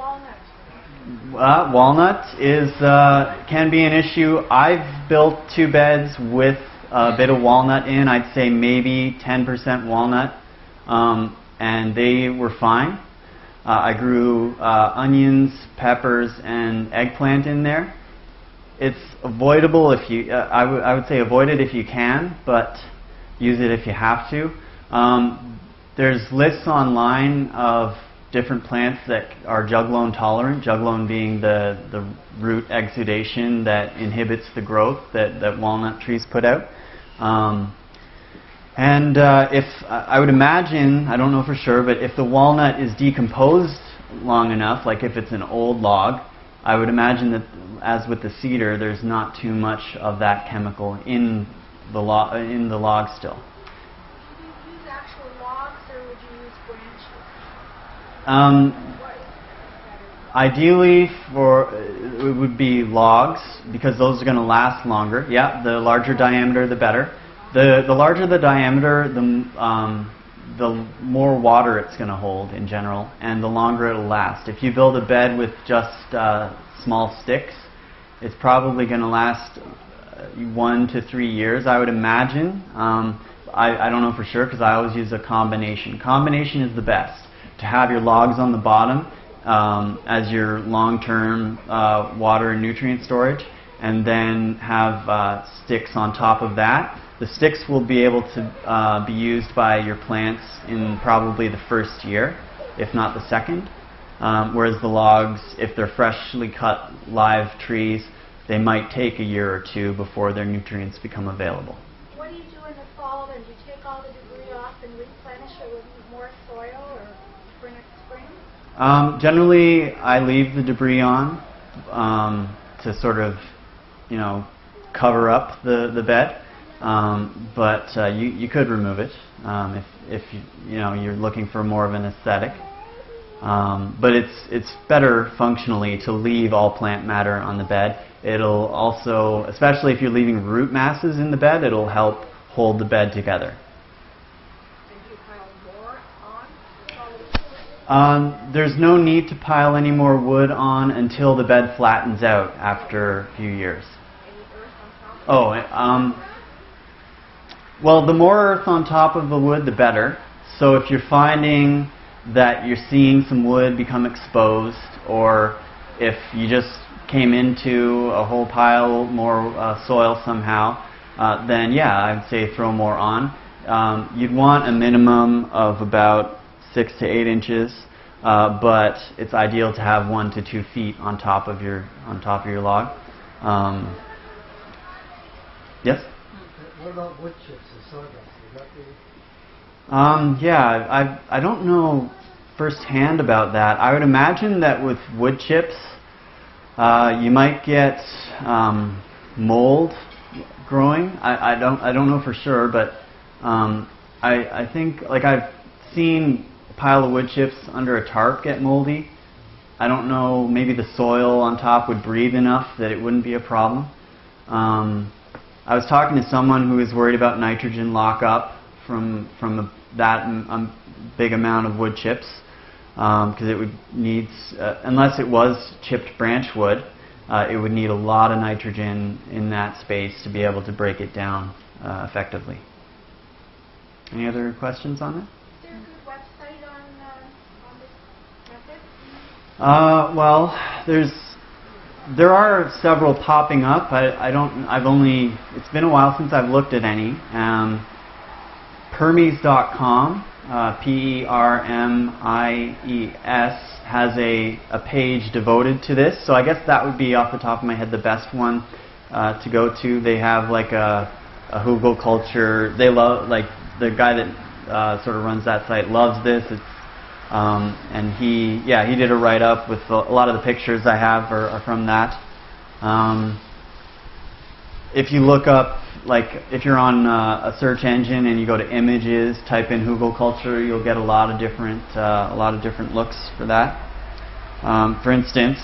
walnut? Walnut can be an issue. I've built 2 beds with a bit of walnut in. I'd say maybe 10% walnut, and they were fine. I grew onions, peppers, and eggplant in there. It's avoidable if you, I would say avoid it if you can, but use it if you have to. There's lists online of different plants that are juglone tolerant, juglone being the root exudation that inhibits the growth that walnut trees put out. If I would imagine, I don't know for sure, but if the walnut is decomposed long enough, like if it's an old log, I would imagine that, as with the cedar, there's not too much of that chemical in the log still. Do you use actual logs, or would you use branches? What is better? Ideally, it would be logs, because those are going to last longer. Yeah, the larger diameter, the better. The larger the diameter, the more water it's going to hold in general, and the longer it'll last. If you build a bed with just small sticks, it's probably going to last 1 to 3 years, I would imagine. I don't know for sure, because I always use a combination. Combination is the best. To have your logs on the bottom as your long-term water and nutrient storage, and then have sticks on top of that. The sticks will be able to be used by your plants in probably the first year, if not the second. Whereas the logs, if they're freshly cut live trees, they might take a year or 2 before their nutrients become available. What do you do in the fall then? Do you take all the debris off and replenish it with more soil, or for next spring? Generally, I leave the debris on to sort of, you know, cover up the bed. But you could remove it if you're looking for more of an aesthetic. But it's better functionally to leave all plant matter on the bed. It'll also, especially if you're leaving root masses in the bed, it'll help hold the bed together. And do you pile more on? There's no need to pile any more wood on until the bed flattens out after a few years. Any earth on top? Well, the more earth on top of the wood, the better. So if you're finding that you're seeing some wood become exposed, or if you just came into a whole pile more soil somehow, then yeah, I'd say throw more on. You'd want a minimum of about 6 to 8 inches, but it's ideal to have 1 to 2 feet on top of your log. Yes? What about wood chips and sawdust? Would that be? Yeah, I don't know firsthand about that. I would imagine that with wood chips, you might get mold growing. I don't know for sure, but I think, like, I've seen a pile of wood chips under a tarp get moldy. I don't know, maybe the soil on top would breathe enough that it wouldn't be a problem. I was talking to someone who was worried about nitrogen lockup from that big amount of wood chips, because it would need, unless it was chipped branch wood, it would need a lot of nitrogen in that space to be able to break it down effectively. Any other questions on it? Is there a good website on this method? Well, there are several popping up. It's been a while since I've looked at any. Permies.com, Permies, has a page devoted to this. So I guess that would be, off the top of my head, the best one to go to. They have like a hugelculture. They love, like, the guy that sort of runs that site loves this. It's and he did a write-up with a lot of the pictures I have are from that. If you look up, like, if you're on a search engine and you go to images, type in hugelculture, you'll get a lot of different looks for that. For instance,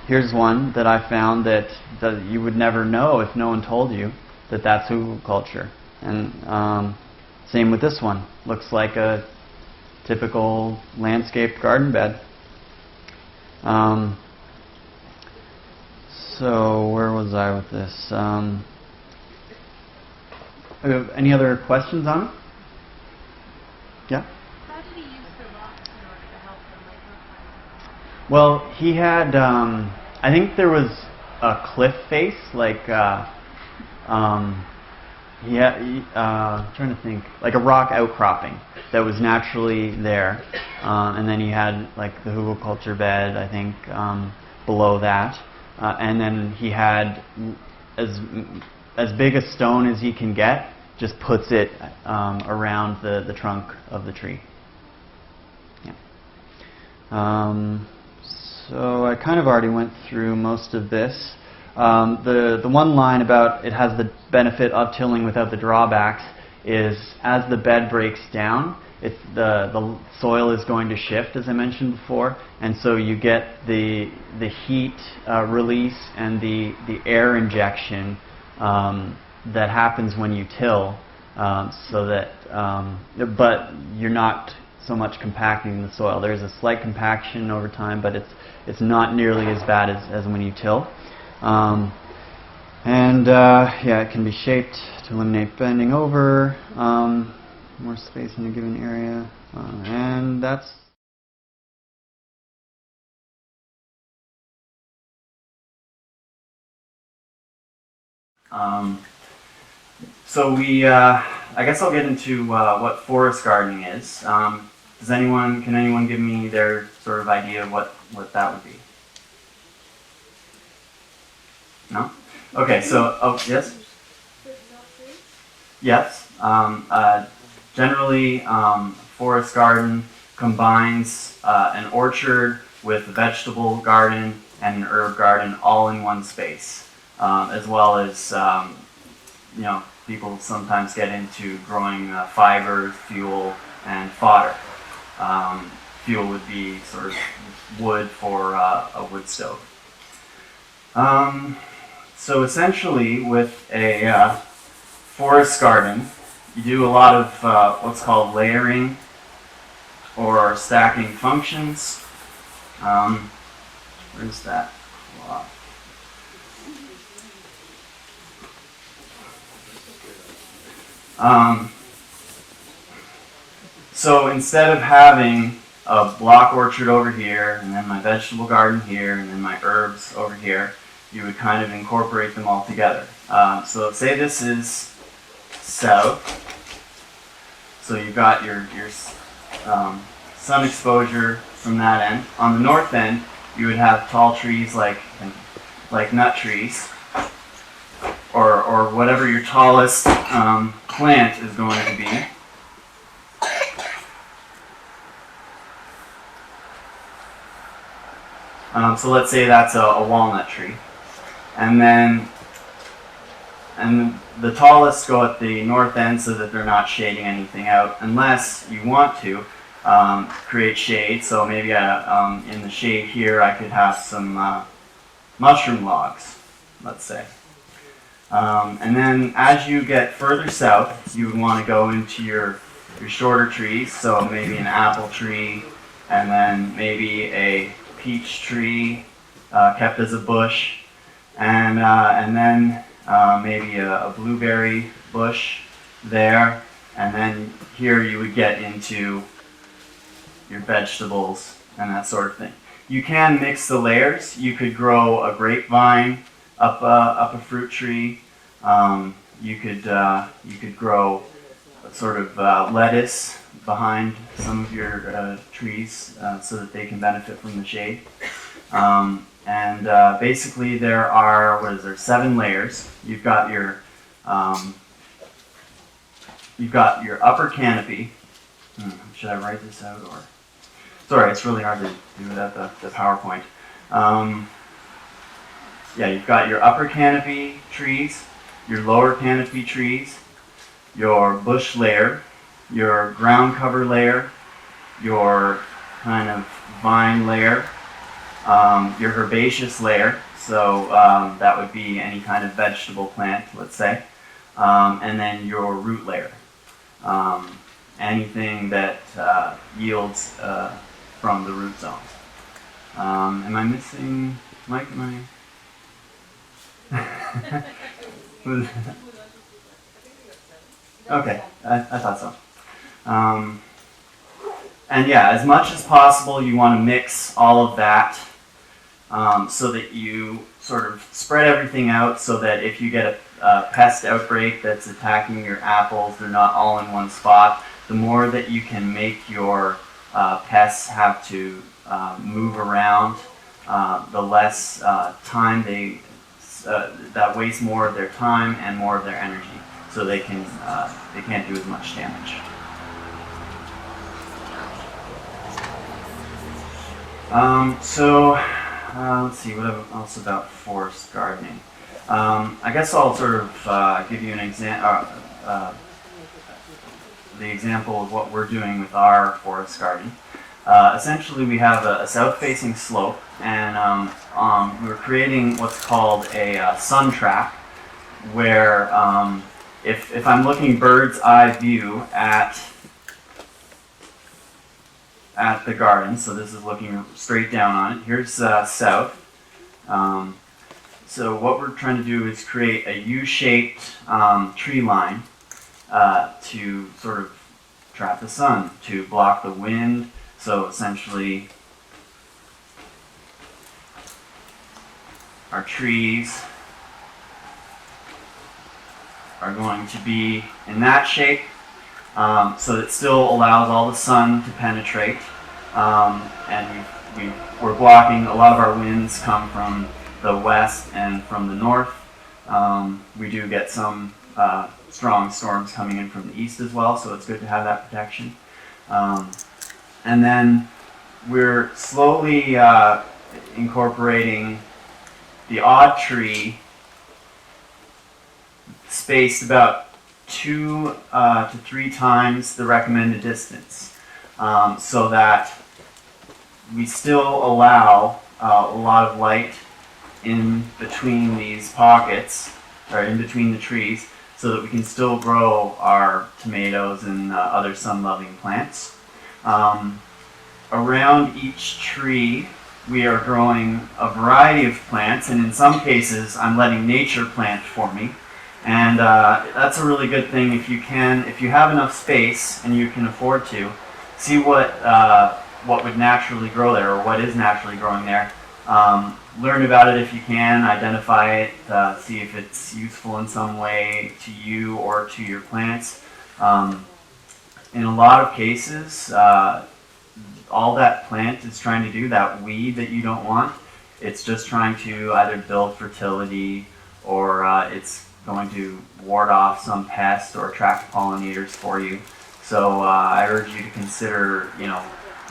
here's one that I found that you would never know if no one told you that that's hugelculture. And same with this one. Looks like a typical landscaped garden bed. So where was I with this? Any other questions on it? Yeah? How did he use the rocks in order to help the microclimate? Well, he had, I think there was a cliff face, like, trying to think, like a rock outcropping that was naturally there. And then he had, like, the hugelculture bed, I think, below that. And then he had as big a stone as he can get, just puts it around the trunk of the tree. Yeah. So I kind of already went through most of this. The one line about it has the benefit of tilling without the drawbacks is, as the bed breaks down, the soil is going to shift, as I mentioned before, and so you get the heat release and the air injection that happens when you till, so that but you're not so much compacting the soil. There's a slight compaction over time, but it's not nearly as bad as when you till. It can be shaped to eliminate bending over, more space in a given area, and that's. So I guess I'll get into what forest gardening is. Can anyone give me their sort of idea of what that would be? No? Okay, so, yes? Yes. Generally, forest garden combines an orchard with a vegetable garden and an herb garden all in one space, as well as, people sometimes get into growing fiber, fuel, and fodder. Fuel would be sort of wood for a wood stove. So essentially, with a forest garden, you do a lot of what's called layering or stacking functions. Where's that? So instead of having a block orchard over here, and then my vegetable garden here, and then my herbs over here, you would kind of incorporate them all together. So say this is south. So you've got your sun exposure from that end. On the north end, you would have tall trees like nut trees, or whatever your tallest plant is going to be. So let's say that's a walnut tree. And the tallest go at the north end so that they're not shading anything out, unless you want to create shade. So maybe in the shade here I could have some mushroom logs, let's say. And then as you get further south, you would want to go into your shorter trees, so maybe an apple tree, and then maybe a peach tree kept as a bush, and then maybe a blueberry bush there, and then here you would get into your vegetables and that sort of thing. You can mix the layers. You could grow a grapevine up a fruit tree. You could grow a sort of lettuce behind some of your trees so that they can benefit from the shade. Basically there are 7 layers. You've got your upper canopy. Should I write this out or? Sorry, it's really hard to do without the PowerPoint. You've got your upper canopy trees, your lower canopy trees, your bush layer, your ground cover layer, your kind of vine layer, your herbaceous layer, so that would be any kind of vegetable plant, let's say, and then your root layer, anything that yields from the root zone. Am I missing, Mike, am I? Okay, I thought so. And yeah, as much as possible, you want to mix all of that so that you sort of spread everything out so that if you get a pest outbreak that's attacking your apples, they're not all in one spot. The more that you can make your pests have to move around, the less time that wastes more of their time and more of their energy, so they can't do as much damage. Let's see, what else about forest gardening? I guess I'll sort of give you an the example of what we're doing with our forest garden. Essentially, we have a south-facing slope, and we're creating what's called a sun trap, where if I'm looking bird's eye view at the garden, so this is looking straight down on it. Here's south. So what we're trying to do is create a U-shaped tree line to sort of trap the sun, to block the wind. So essentially, our trees are going to be in that shape, so that it still allows all the sun to penetrate, and we're blocking. A lot of our winds come from the west and from the north. We do get some strong storms coming in from the east as well, so it's good to have that protection. And then we're slowly incorporating the odd tree spaced about 2 to 3 times the recommended distance, so that we still allow a lot of light in between these pockets, or in between the trees, so that we can still grow our tomatoes and other sun-loving plants. Around each tree, we are growing a variety of plants, and in some cases, I'm letting nature plant for me. And that's a really good thing if you have enough space and you can afford to, see what would naturally grow there, or what is naturally growing there. Learn about it if you can, identify it, see if it's useful in some way to you or to your plants. In a lot of cases, all that plant is trying to do, that weed that you don't want, it's just trying to either build fertility, or it's going to ward off some pest or attract pollinators for you. So I urge you to consider,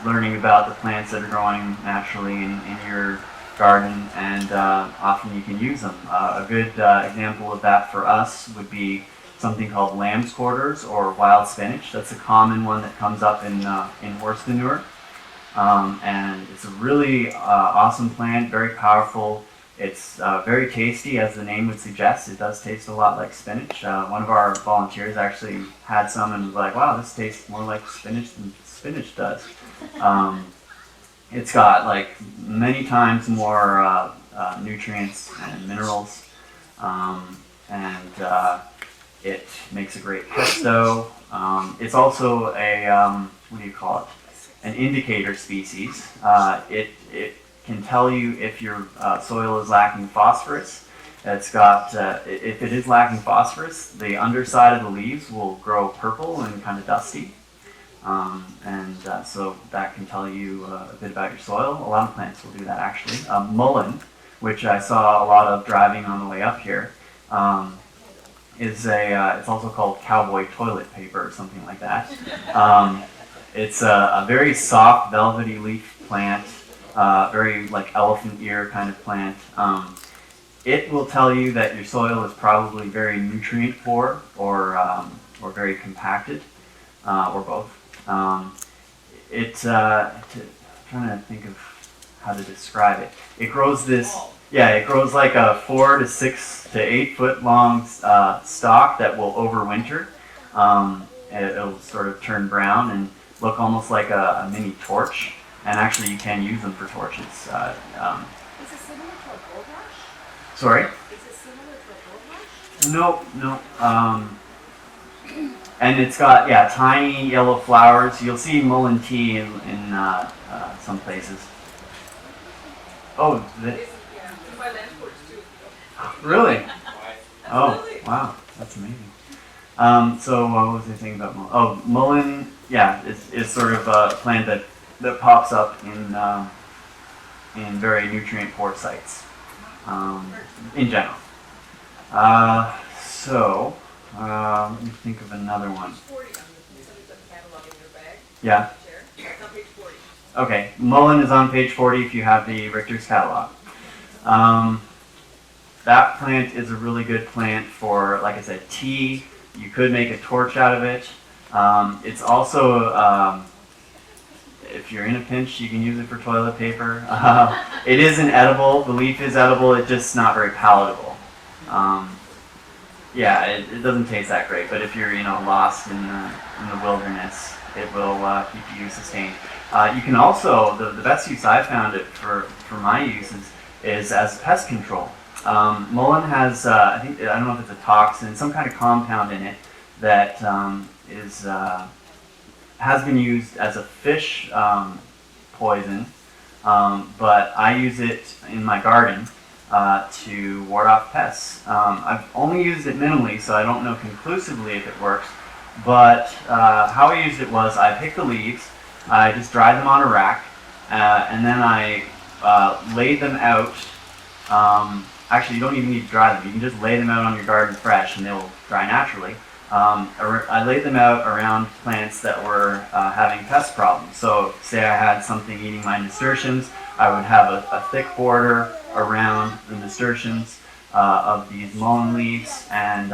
learning about the plants that are growing naturally in your garden, and often you can use them. A good example of that for us would be something called lamb's quarters or wild spinach. That's a common one that comes up in horse manure. And it's a really awesome plant, very powerful. It's very tasty, as the name would suggest. It does taste a lot like spinach. One of our volunteers actually had some and was like, wow, this tastes more like spinach than spinach does. It's got like many times more nutrients and minerals, and it makes a great pesto. It's also a what do you call it? An indicator species. It can tell you if your soil is lacking phosphorus. It's got if it is lacking phosphorus, the underside of the leaves will grow purple and kind of dusty. So that can tell you a bit about your soil. A lot of plants will do that actually. Mullein, which I saw a lot of driving on the way up here, is it's also called cowboy toilet paper or something like that. It's a very soft, velvety leaf plant, very like elephant ear kind of plant. It will tell you that your soil is probably very nutrient poor or very compacted, or both. Trying to think of how to describe it. It grows it grows like a 4 to 6 to 8 foot long stalk that will overwinter. It'll sort of turn brown and look almost like a mini torch. And actually, you can use them for torches. Is it similar to a bulrush? Sorry? Is it similar to a bulrush? No. And it's got tiny yellow flowers. You'll see mullein tea in some places. Oh, really? Oh, wow, that's amazing. So what was I saying about mullein? Oh, mullein, is sort of a plant that pops up in very nutrient poor sites in general. Let me think of another one. Yeah. Okay, mullein is on page 40 if you have the Richter's catalog. That plant is a really good plant for, like I said, tea. You could make a torch out of it. It's also, if you're in a pinch, you can use it for toilet paper. It isn't edible. The leaf is edible. It's just not very palatable. It doesn't taste that great. But if you're, lost in the wilderness, it will keep you sustained. You can also, the best use I've found it for my uses is as pest control. Mullein has, I don't know if it's a toxin, some kind of compound in it that has been used as a fish poison, but I use it in my garden to ward off pests. I've only used it minimally, so I don't know conclusively if it works, but how I used it was I picked the leaves, I just dried them on a rack, and then I laid them out. Actually, you don't even need to dry them. You can just lay them out on your garden fresh and they'll dry naturally. I laid them out around plants that were having pest problems. So say I had something eating my nasturtiums, I would have a thick border around the nasturtiums of these mullein leaves. And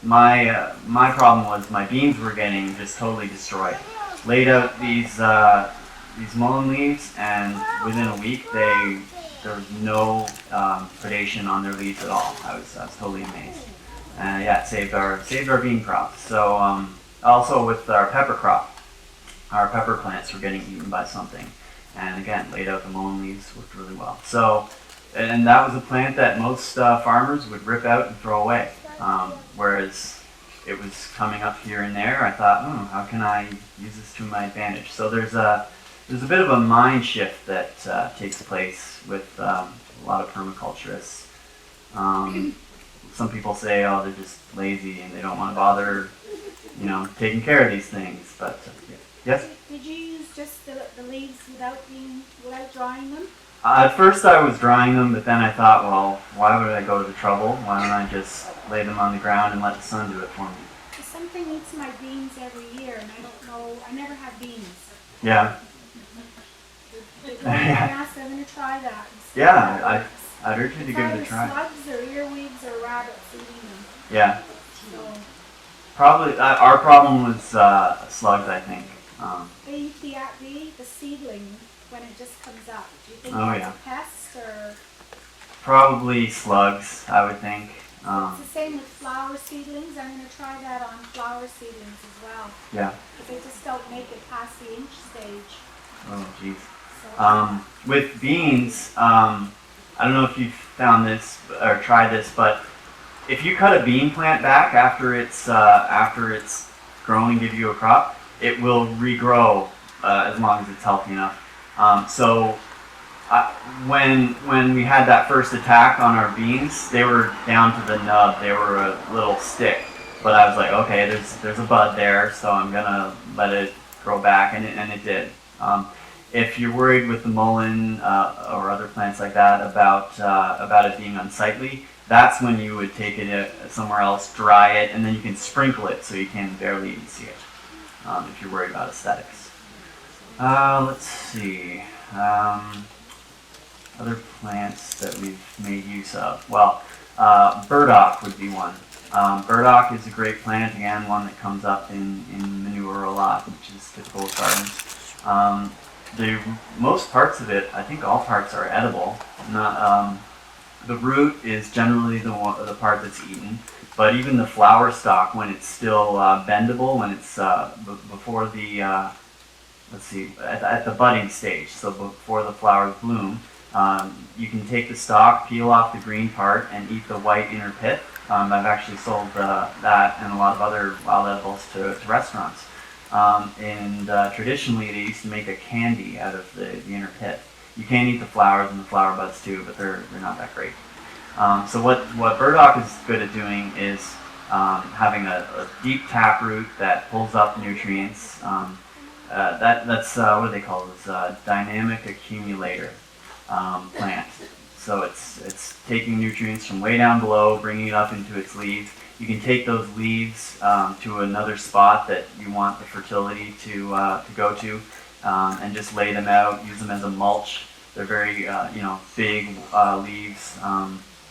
my problem was my beans were getting just totally destroyed. Laid out these mullein leaves, and within a week there was no predation on their leaves at all. I was totally amazed. It saved our bean crop. So also with our pepper crop, our pepper plants were getting eaten by something, and again laid out the mullein leaves, worked really well. So, and that was a plant that most farmers would rip out and throw away, whereas it was coming up here and there. I thought, how can I use this to my advantage? So there's a bit of a mind shift that takes place with a lot of permaculturists. Some people say, they're just lazy and they don't want to bother, taking care of these things. But yes. Did you use just the leaves without drying them? At first I was drying them, but then I thought, well, why would I go to the trouble? Why don't I just lay them on the ground and let the sun do it for me? Something eats my beans every year, and I don't know. I never have beans. Yeah. I'm going to try that. Yeah, I'd urge you to give it a try. Slugs or earwigs or rabbits eating them. Yeah. So, probably our problem was slugs, I think. They eat the seedling when it just comes up. Do you think it's a pest or? Probably slugs, I would think. It's the same with flower seedlings. I'm going to try that on flower seedlings as well. Yeah. Because they just don't make it past the inch stage. Oh, jeez. So, With beans, I don't know if you've found this or tried this, but if you cut a bean plant back after it's grown and give you a crop, it will regrow as long as it's healthy enough. When we had that first attack on our beans, they were down to the nub. They were a little stick. But I was like, okay, there's a bud there, so I'm gonna let it grow back, and it did. If you're worried with the mullein or other plants like that about it being unsightly, that's when you would take it somewhere else, dry it, and then you can sprinkle it so you can barely even see it. If you're worried about aesthetics. Let's see. Other plants that we've made use of. Well, burdock would be one. Burdock is a great plant, again, one that comes up in manure a lot, which is typical of gardens. Most parts of it, I think all parts are edible. The root is generally the part that's eaten, but even the flower stalk, when it's still bendable, when it's before the, at the budding stage, so before the flowers bloom, you can take the stalk, peel off the green part, and eat the white inner pith. I've actually sold that and a lot of other wild edibles to restaurants. Traditionally, they used to make a candy out of the inner pith. You can eat the flowers and the flower buds too, but they're not that great. So what burdock is good at doing is having a deep taproot that pulls up nutrients. That's what do they call this? Dynamic accumulator plant. So it's taking nutrients from way down below, bringing it up into its leaves. You can take those leaves to another spot that you want the fertility to go to, and just lay them out. Use them as a mulch. They're very big leaves,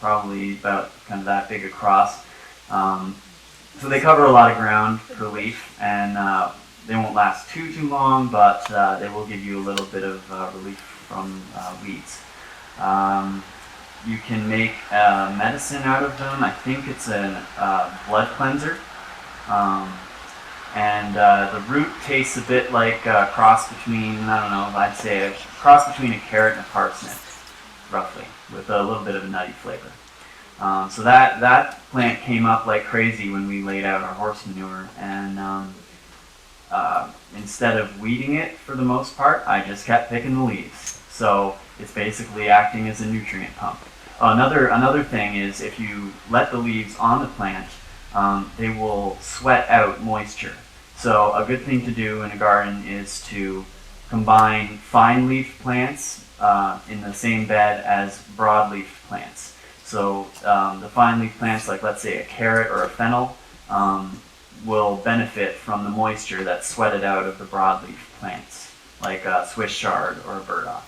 probably about kind of that big across. So they cover a lot of ground per leaf, and they won't last too long, but they will give you a little bit of relief from weeds. You can make medicine out of them. I think it's a blood cleanser. The root tastes a bit like a cross between, I don't know, I'd say a cross between a carrot and a parsnip, roughly, with a little bit of a nutty flavor. So that plant came up like crazy when we laid out our horse manure, and instead of weeding it for the most part, I just kept picking the leaves. So it's basically acting as a nutrient pump. Another thing is if you let the leaves on the plant, they will sweat out moisture. So a good thing to do in a garden is to combine fine leaf plants in the same bed as broadleaf plants. So the fine leaf plants, like let's say a carrot or a fennel, will benefit from the moisture that's sweated out of the broadleaf plants, like a Swiss chard or a burdock.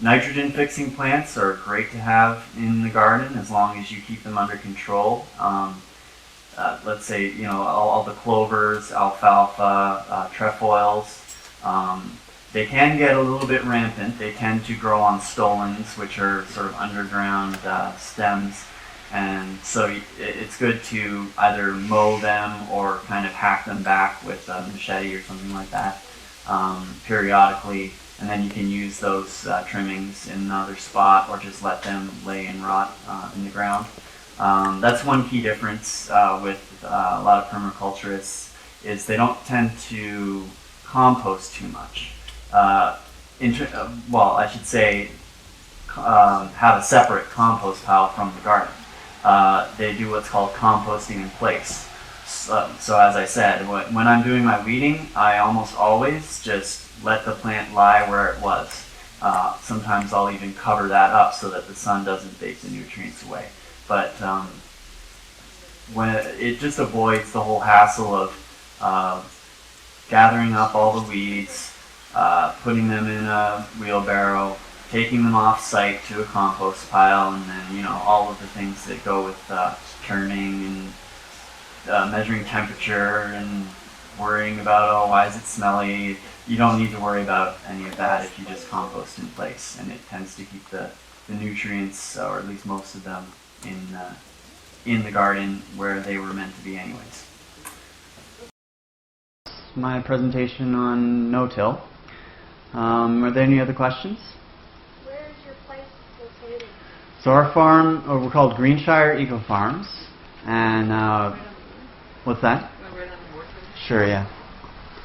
Nitrogen fixing plants are great to have in the garden as long as you keep them under control. Let's say, all the clovers, alfalfa, trefoils, they can get a little bit rampant. They tend to grow on stolons, which are sort of underground stems. And so it's good to either mow them or kind of hack them back with a machete or something like that periodically. And then you can use those trimmings in another spot or just let them lay and rot in the ground. That's one key difference with a lot of permaculturists is they don't tend to compost too much. I should say have a separate compost pile from the garden. They do what's called composting in place. So as I said, when I'm doing my weeding, I almost always just let the plant lie where it was. Sometimes I'll even cover that up so that the sun doesn't bake the nutrients away. But when it just avoids the whole hassle of gathering up all the weeds, putting them in a wheelbarrow, taking them off site to a compost pile, and then all of the things that go with turning and measuring temperature and worrying about why is it smelly. You don't need to worry about any of that if you just compost in place, and it tends to keep the nutrients, or at least most of them, in the garden where they were meant to be anyways. My presentation on no-till. Are there any other questions? Where is your So our farm, we're called Greenshire Eco Farms, and what's that? Sure, yeah.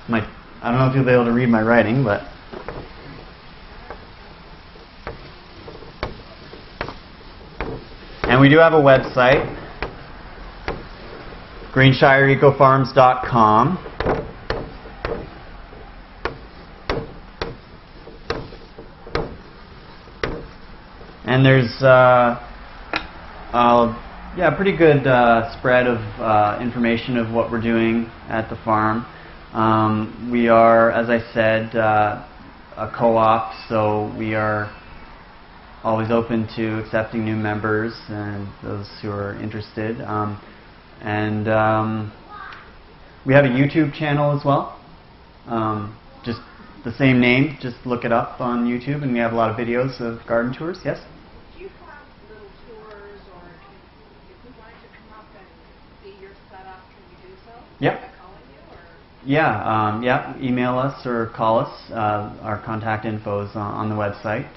I don't know if you'll be able to read my writing, but and we do have a website, greenshireecofarms.com. And there's yeah, pretty good spread of information of what we're doing at the farm. We are, as I said, a co-op, so we are always open to accepting new members and those who are interested. We have a YouTube channel as well. Just the same name, just look it up on YouTube, and we have a lot of videos of garden tours. Yes? Do you have little tours, or if we wanted to come up and see your setup, can we do so? Yep. By calling you, or? Yeah, yeah. Email us or call us. Our contact info is on the website.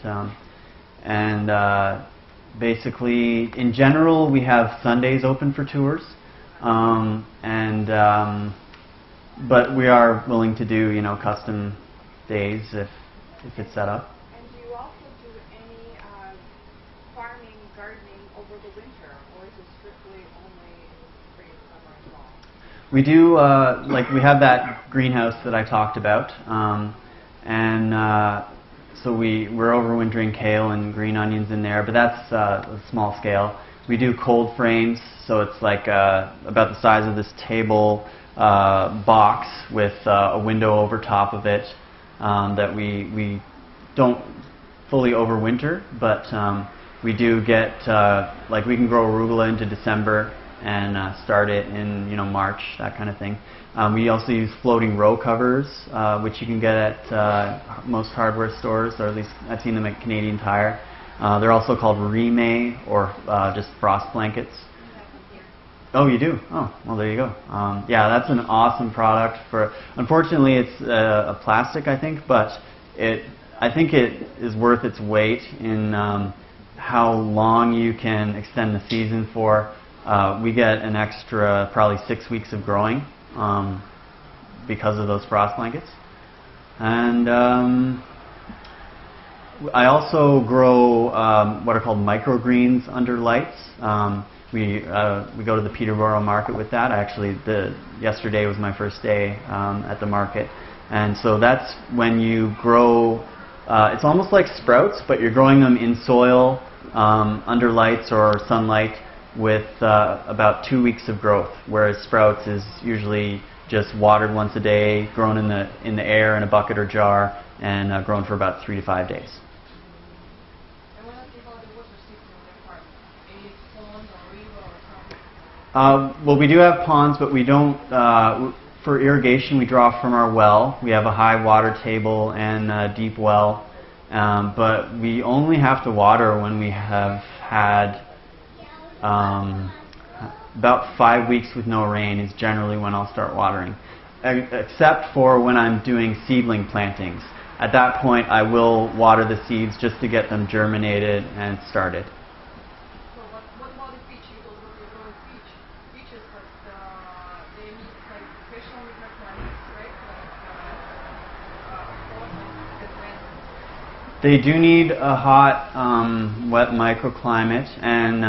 Basically, in general, we have Sundays open for tours, but we are willing to do, custom days if it's set up. And do you also do any farming, gardening over the winter, or is it strictly only in spring, summer, and fall? We do, we have that greenhouse that I talked about, so we're overwintering kale and green onions in there, but that's a small scale. We do cold frames, so it's like about the size of this table box with a window over top of it that we don't fully overwinter, but we do get, we can grow arugula into December and start it in March, that kind of thing. We also use floating row covers, which you can get at most hardware stores, or at least I've seen them at Canadian Tire. They're also called remay, or just frost blankets. Oh, you do? Oh, well, there you go. Yeah, that's an awesome product. Unfortunately, it's a plastic, I think, but I think it is worth its weight in how long you can extend the season for. We get an extra probably 6 weeks of growing because of those frost blankets. And I also grow what are called microgreens under lights. We go to the Peterborough market with that. Yesterday was my first day at the market, and so that's when you grow. It's almost like sprouts, but you're growing them in soil under lights or sunlight with about 2 weeks of growth, whereas sprouts is usually just watered once a day, grown in the air in a bucket or jar, and grown for about 3 to 5 days. Well, we do have ponds, but we don't. For irrigation, we draw from our well. We have a high water table and a deep well, but we only have to water when we have had about 5 weeks with no rain is generally when I'll start watering, except for when I'm doing seedling plantings. At that point, I will water the seeds just to get them germinated and started. So what about the peaches? Although you're growing peaches, but they need like special microclimates, right? They do need a hot, wet microclimate, and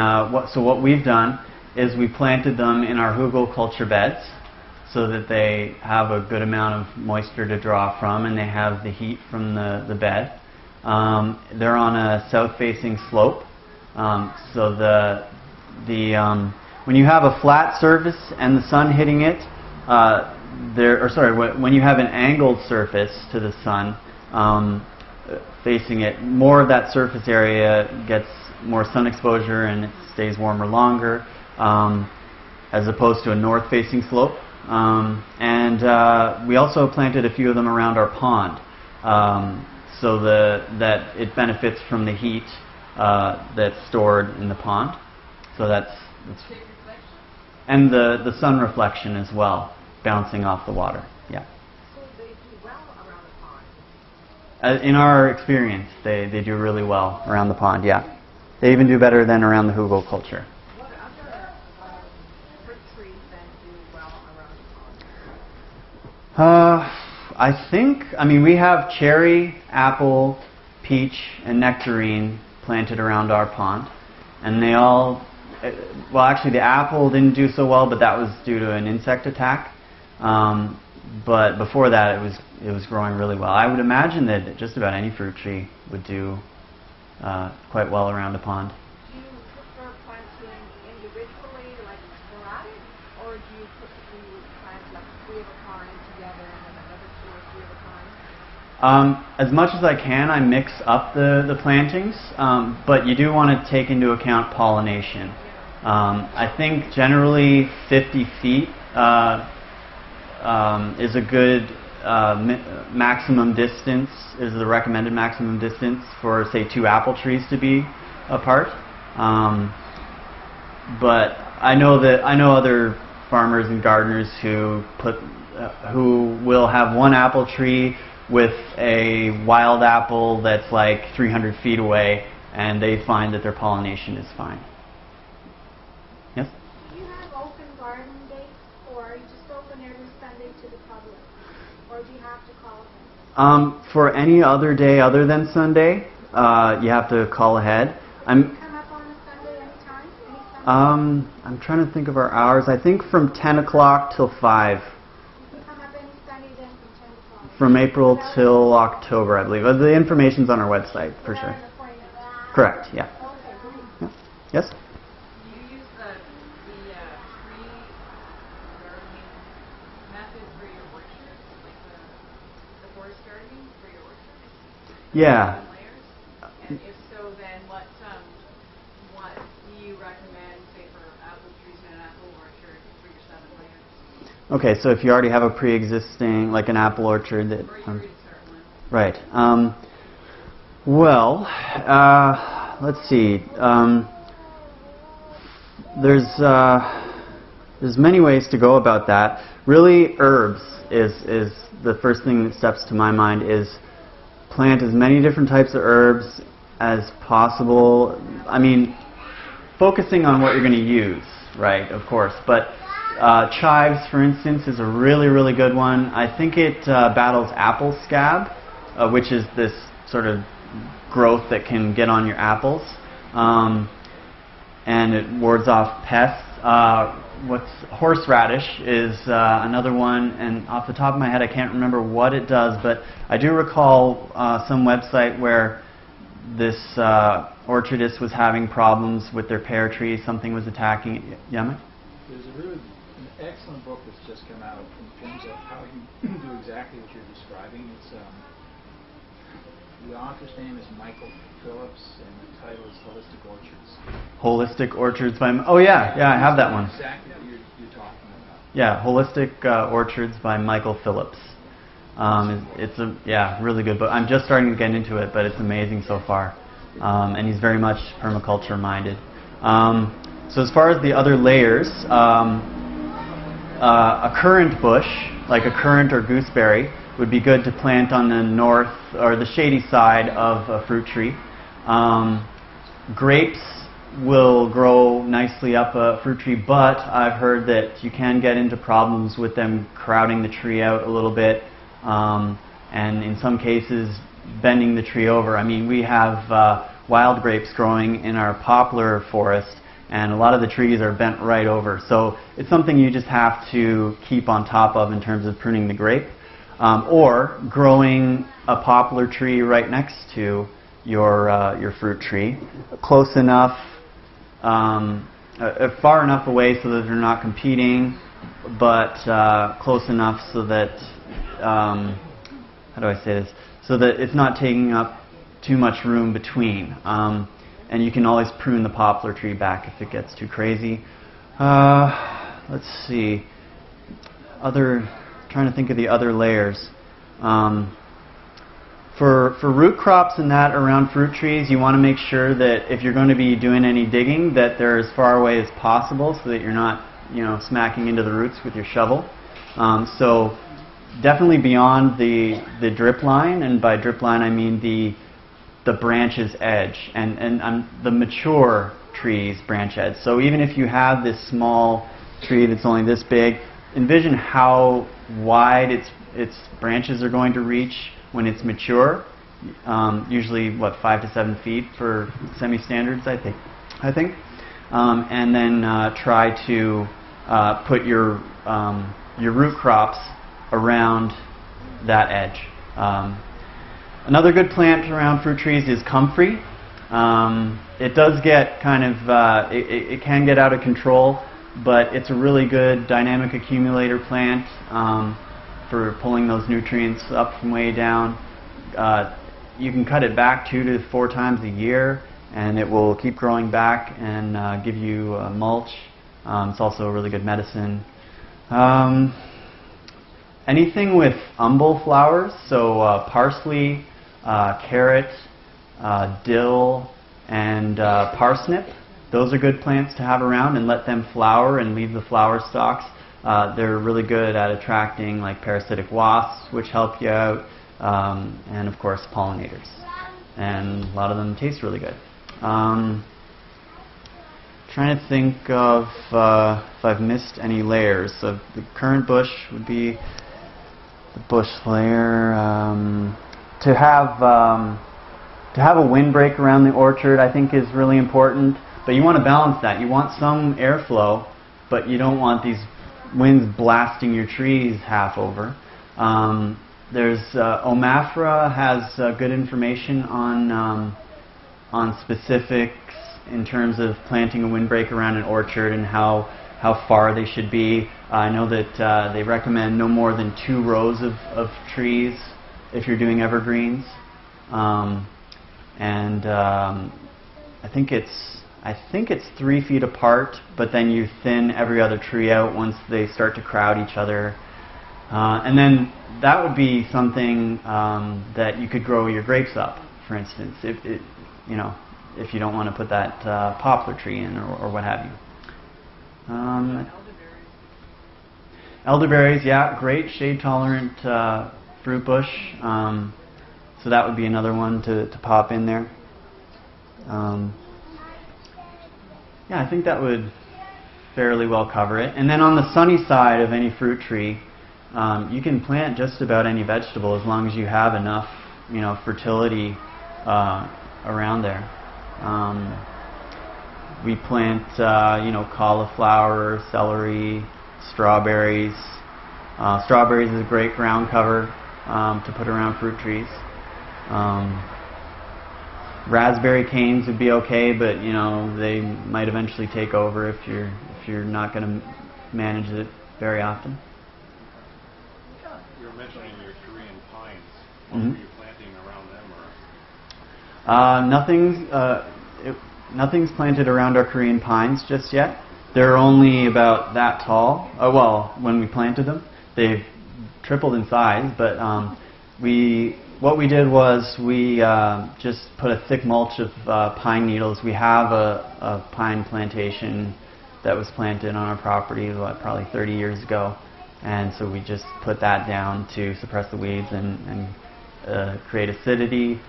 what we've done is we planted them in our hugelkultur beds so that they have a good amount of moisture to draw from, and they have the heat from the bed. They're on a south-facing slope, so when you have a flat surface and the sun hitting it, when you have an angled surface to the sun facing it, more of that surface area gets more sun exposure and it stays warmer longer, as opposed to a north-facing slope. We also planted a few of them around our pond, so that it benefits from the heat that's stored in the pond. So that's and the sun reflection as well, bouncing off the water. Yeah. So they do well around the pond. In our experience, they do really well around the pond. Yeah. They even do better than around the hugel culture. What other fruit trees then do well around the pond? I mean, we have cherry, apple, peach, and nectarine planted around our pond. And they all, well, actually the apple didn't do so well, but that was due to an insect attack. But before that, it was growing really well. I would imagine that just about any fruit tree would do quite well around a pond. Do you prefer planting individually, like sporadic, or do you plant like 3 of a kind together and then another 2 or 3 of a kind? As much as I can, I mix up the plantings, but you do want to take into account pollination. I think generally 50 feet is a good maximum distance, is the recommended maximum distance for, say, 2 apple trees to be apart. But I know other farmers and gardeners who will have 1 apple tree with a wild apple that's like 300 feet away, and they find that their pollination is fine. Yes? Do you have open garden dates, or are you just open every Sunday to the public, or do you have to call them? For any other day other than Sunday, you have to call ahead. Come up on a Sunday anytime? Any Sunday? I'm trying to think of our hours. I think from 10 o'clock till 5. You can come up any Sunday then from 10 to 5. From April till October, I believe. The information's on our website, for sure. Without an appointment. Correct, yeah. Okay, great. Yeah. Yes? Do you use the tree gardening method for your orchard, like the forest gardening for your orchard? Yeah. Layers? And if so, then what do you recommend, say, for apple trees in an apple orchard for your 7 layers? Okay, so if you already have a pre-existing, like an apple orchard that... Or you already start one? Right. Well, let's see. There's many ways to go about that. Really, herbs is the first thing that steps to my mind. Is plant as many different types of herbs as possible. I mean, focusing on what you're going to use, right? Of course, but chives, for instance, is a really, really good one. I think it battles apple scab, which is this sort of growth that can get on your apples, and it wards off pests. Horseradish is another one, and off the top of my head I can't remember what it does, but I do recall some website where this orchardist was having problems with their pear tree. Something was attacking it. Yeah, Mike? There's an excellent book that's just come out in terms of how you do exactly what you're describing. It's the author's name is Michael Phillips, and the title is Holistic Orchards. Holistic Orchards by... Oh, yeah, I have that one. Exactly what you're talking about. Yeah, Holistic Orchards by Michael Phillips. It's a really good book. I'm just starting to get into it, but it's amazing so far. And he's very much permaculture minded. So as far as the other layers, a currant bush, like a currant or gooseberry, would be good to plant on the north or the shady side of a fruit tree. Grapes will grow nicely up a fruit tree, but I've heard that you can get into problems with them crowding the tree out a little bit, and in some cases bending the tree over. I mean, we have wild grapes growing in our poplar forest, and a lot of the trees are bent right over. So it's something you just have to keep on top of in terms of pruning the grape. Or growing a poplar tree right next to your fruit tree, close enough, far enough away so that they're not competing, but close enough so that, how do I say this, so that it's not taking up too much room between. And you can always prune the poplar tree back if it gets too crazy. Let's see. Trying to think of the other layers. For root crops and that around fruit trees, you want to make sure that if you're going to be doing any digging, that they're as far away as possible so that you're not, smacking into the roots with your shovel. So definitely beyond the drip line, and by drip line I mean the the branch's edge, and the mature trees branch edge. So even if you have this small tree that's only this big, envision how wide its branches are going to reach when it's mature. Usually, what, 5 to 7 feet for semi-standards, I think. And then try to put your root crops around that edge. Another good plant around fruit trees is comfrey. It does get kind of, it can get out of control, but it's a really good dynamic accumulator plant for pulling those nutrients up from way down. You can cut it back 2 to 4 times a year, and it will keep growing back and give you mulch. It's also a really good medicine. Anything with umbel flowers, so parsley, carrot, dill, and parsnip. Those are good plants to have around, and let them flower and leave the flower stalks. They're really good at attracting like parasitic wasps, which help you out, and of course pollinators. And a lot of them taste really good. Trying to think of if I've missed any layers. So the currant bush would be the bush layer. To have a windbreak around the orchard, I think, is really important. But you want to balance that. You want some airflow, but you don't want these winds blasting your trees half over. There's Omafra has good information on specifics in terms of planting a windbreak around an orchard and how far they should be. I know that they recommend no more than 2 rows of trees if you're doing evergreens. I think it's 3 feet apart, but then you thin every other tree out once they start to crowd each other. And then that would be something that you could grow your grapes up, for instance, if you don't want to put that poplar tree in or what have you. Elderberries, yeah, great shade-tolerant fruit bush. So that would be another one to pop in there. Yeah, I think that would fairly well cover it. And then on the sunny side of any fruit tree, you can plant just about any vegetable as long as you have enough, fertility around there. We plant, cauliflower, celery, strawberries. Strawberries is a great ground cover to put around fruit trees. Raspberry canes would be okay, but they might eventually take over if you're not going to manage it very often. You were mentioning your Korean pines. What were you planting around them? Or? Nothing's planted around our Korean pines just yet. They're only about that tall. When we planted them, they've tripled in size. But what we did was we just put a thick mulch of pine needles. We have a pine plantation that was planted on our property probably 30 years ago, and so we just put that down to suppress the weeds and create acidity.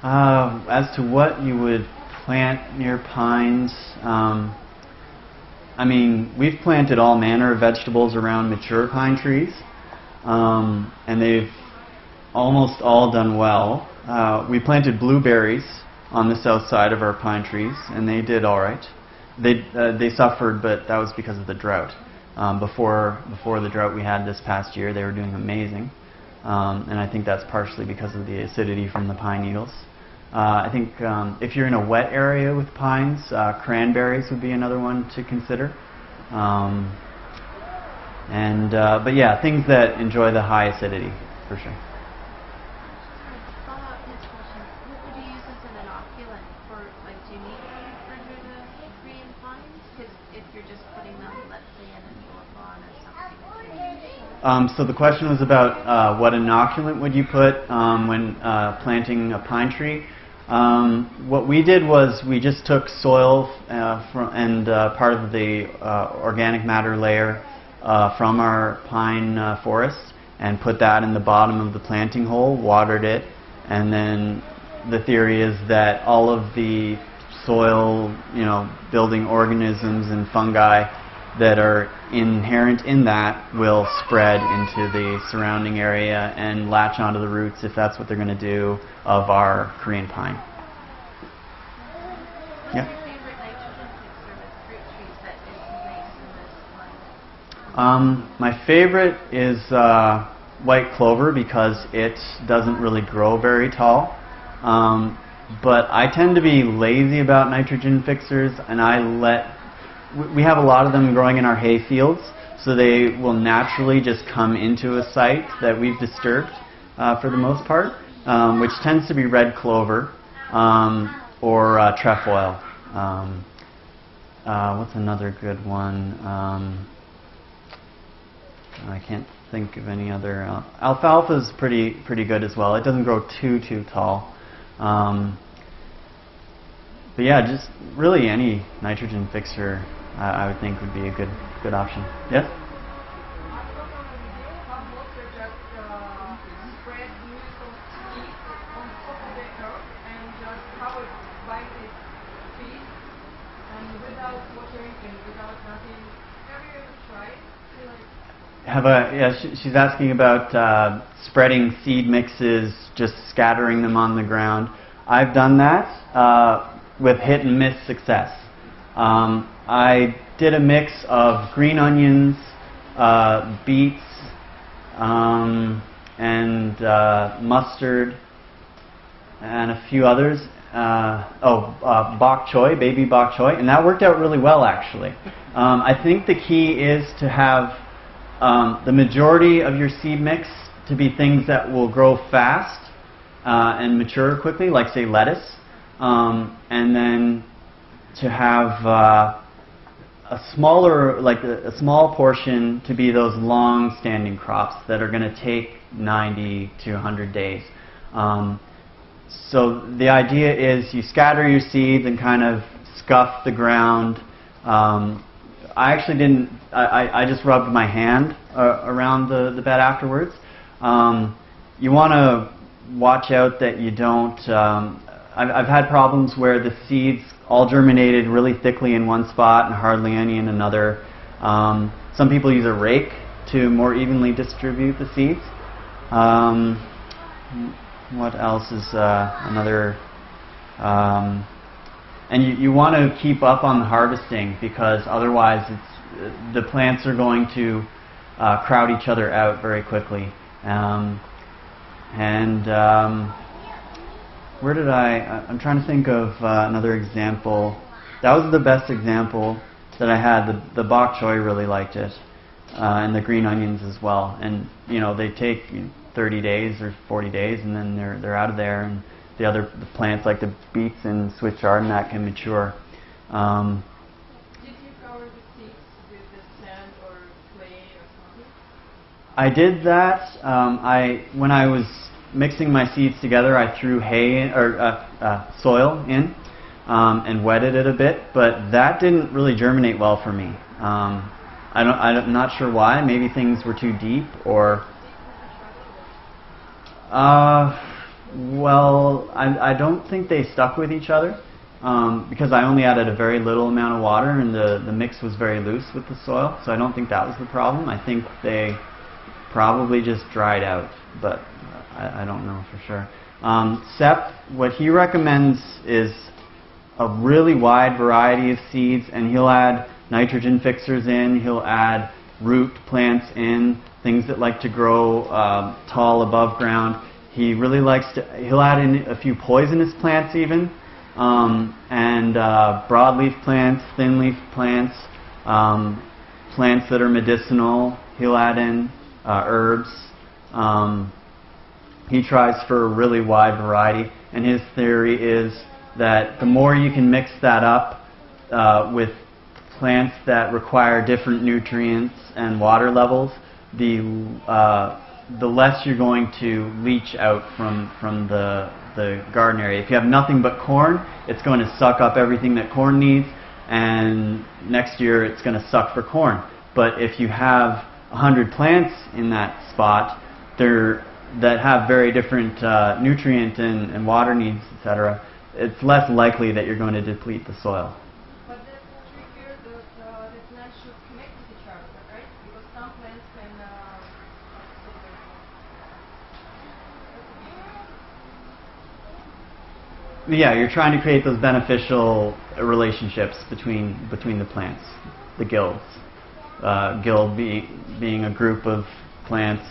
As to what you would plant near pines, we've planted all manner of vegetables around mature pine trees, and they've almost all done well. We planted blueberries on the south side of our pine trees, and they did all right. They suffered, but that was because of the drought. Before the drought we had this past year, they were doing amazing, and I think that's partially because of the acidity from the pine needles. I think if you're in a wet area with pines, cranberries would be another one to consider. But yeah, things that enjoy the high acidity for sure. So the question was about what inoculant would you put when planting a pine tree. What we did was we just took soil and part of the organic matter layer from our pine forest and put that in the bottom of the planting hole, watered it, and then the theory is that all of the soil, building organisms and fungi that are inherent in that will spread into the surrounding area and latch onto the roots, if that's what they're going to do, of our Korean pine. Yeah. My favorite is white clover because it doesn't really grow very tall. But I tend to be lazy about nitrogen fixers, and we have a lot of them growing in our hay fields, so they will naturally just come into a site that we've disturbed for the most part, which tends to be red clover or trefoil. What's another good one? I can't think of any other. Alfalfa is pretty good as well. It doesn't grow too tall. But yeah, just really any nitrogen fixer I would think would be a good option. Yes? She's asking about spreading seed mixes, just scattering them on the ground. I've done that with hit and miss success. I did a mix of green onions, beets, and mustard, and a few others. Bok choy, baby bok choy, and that worked out really well actually. I think the key is to have the majority of your seed mix to be things that will grow fast and mature quickly, like say lettuce, and then to have a small portion to be those long-standing crops that are going to take 90 to 100 days. So the idea is you scatter your seeds and kind of scuff the ground. I actually didn't. I just rubbed my hand around the bed afterwards. You want to watch out that you don't. I've had problems where the seeds all germinated really thickly in one spot and hardly any in another. Some people use a rake to more evenly distribute the seeds. What else is another? And you want to keep up on the harvesting because otherwise the plants are going to crowd each other out very quickly. Where did I'm trying to think of another example. That was the best example that I had. The bok choy really liked it, and the green onions as well. And they take 30 days or 40 days, and then they're out of there. And the plants like the beets and Swiss chard and that can mature. Did you cover the seeds with the sand or clay or something? I did that. When I was mixing my seeds together, I threw hay or soil in and wetted it a bit, but that didn't really germinate well for me. I'm not sure why. Maybe things were too deep, or well, I don't think they stuck with each other because I only added a very little amount of water and the mix was very loose with the soil, so I don't think that was the problem. I think they probably just dried out, but I don't know for sure. Sep, what he recommends is a really wide variety of seeds, and he'll add nitrogen fixers in, he'll add root plants in, things that like to grow tall above ground. He really likes he'll add in a few poisonous plants even, and broadleaf plants, thinleaf plants, plants that are medicinal, he'll add in herbs. He tries for a really wide variety, and his theory is that the more you can mix that up with plants that require different nutrients and water levels, the less you're going to leach out from the garden area. If you have nothing but corn, it's going to suck up everything that corn needs, and next year it's going to suck for corn. But if you have 100 plants in that spot, that have very different nutrient and water needs, etc., it's less likely that you're going to deplete the soil. But that trigger the plants should connect with each other, right? Because some plants can. Yeah, you're trying to create those beneficial relationships between the plants, the guilds. Guild being a group of plants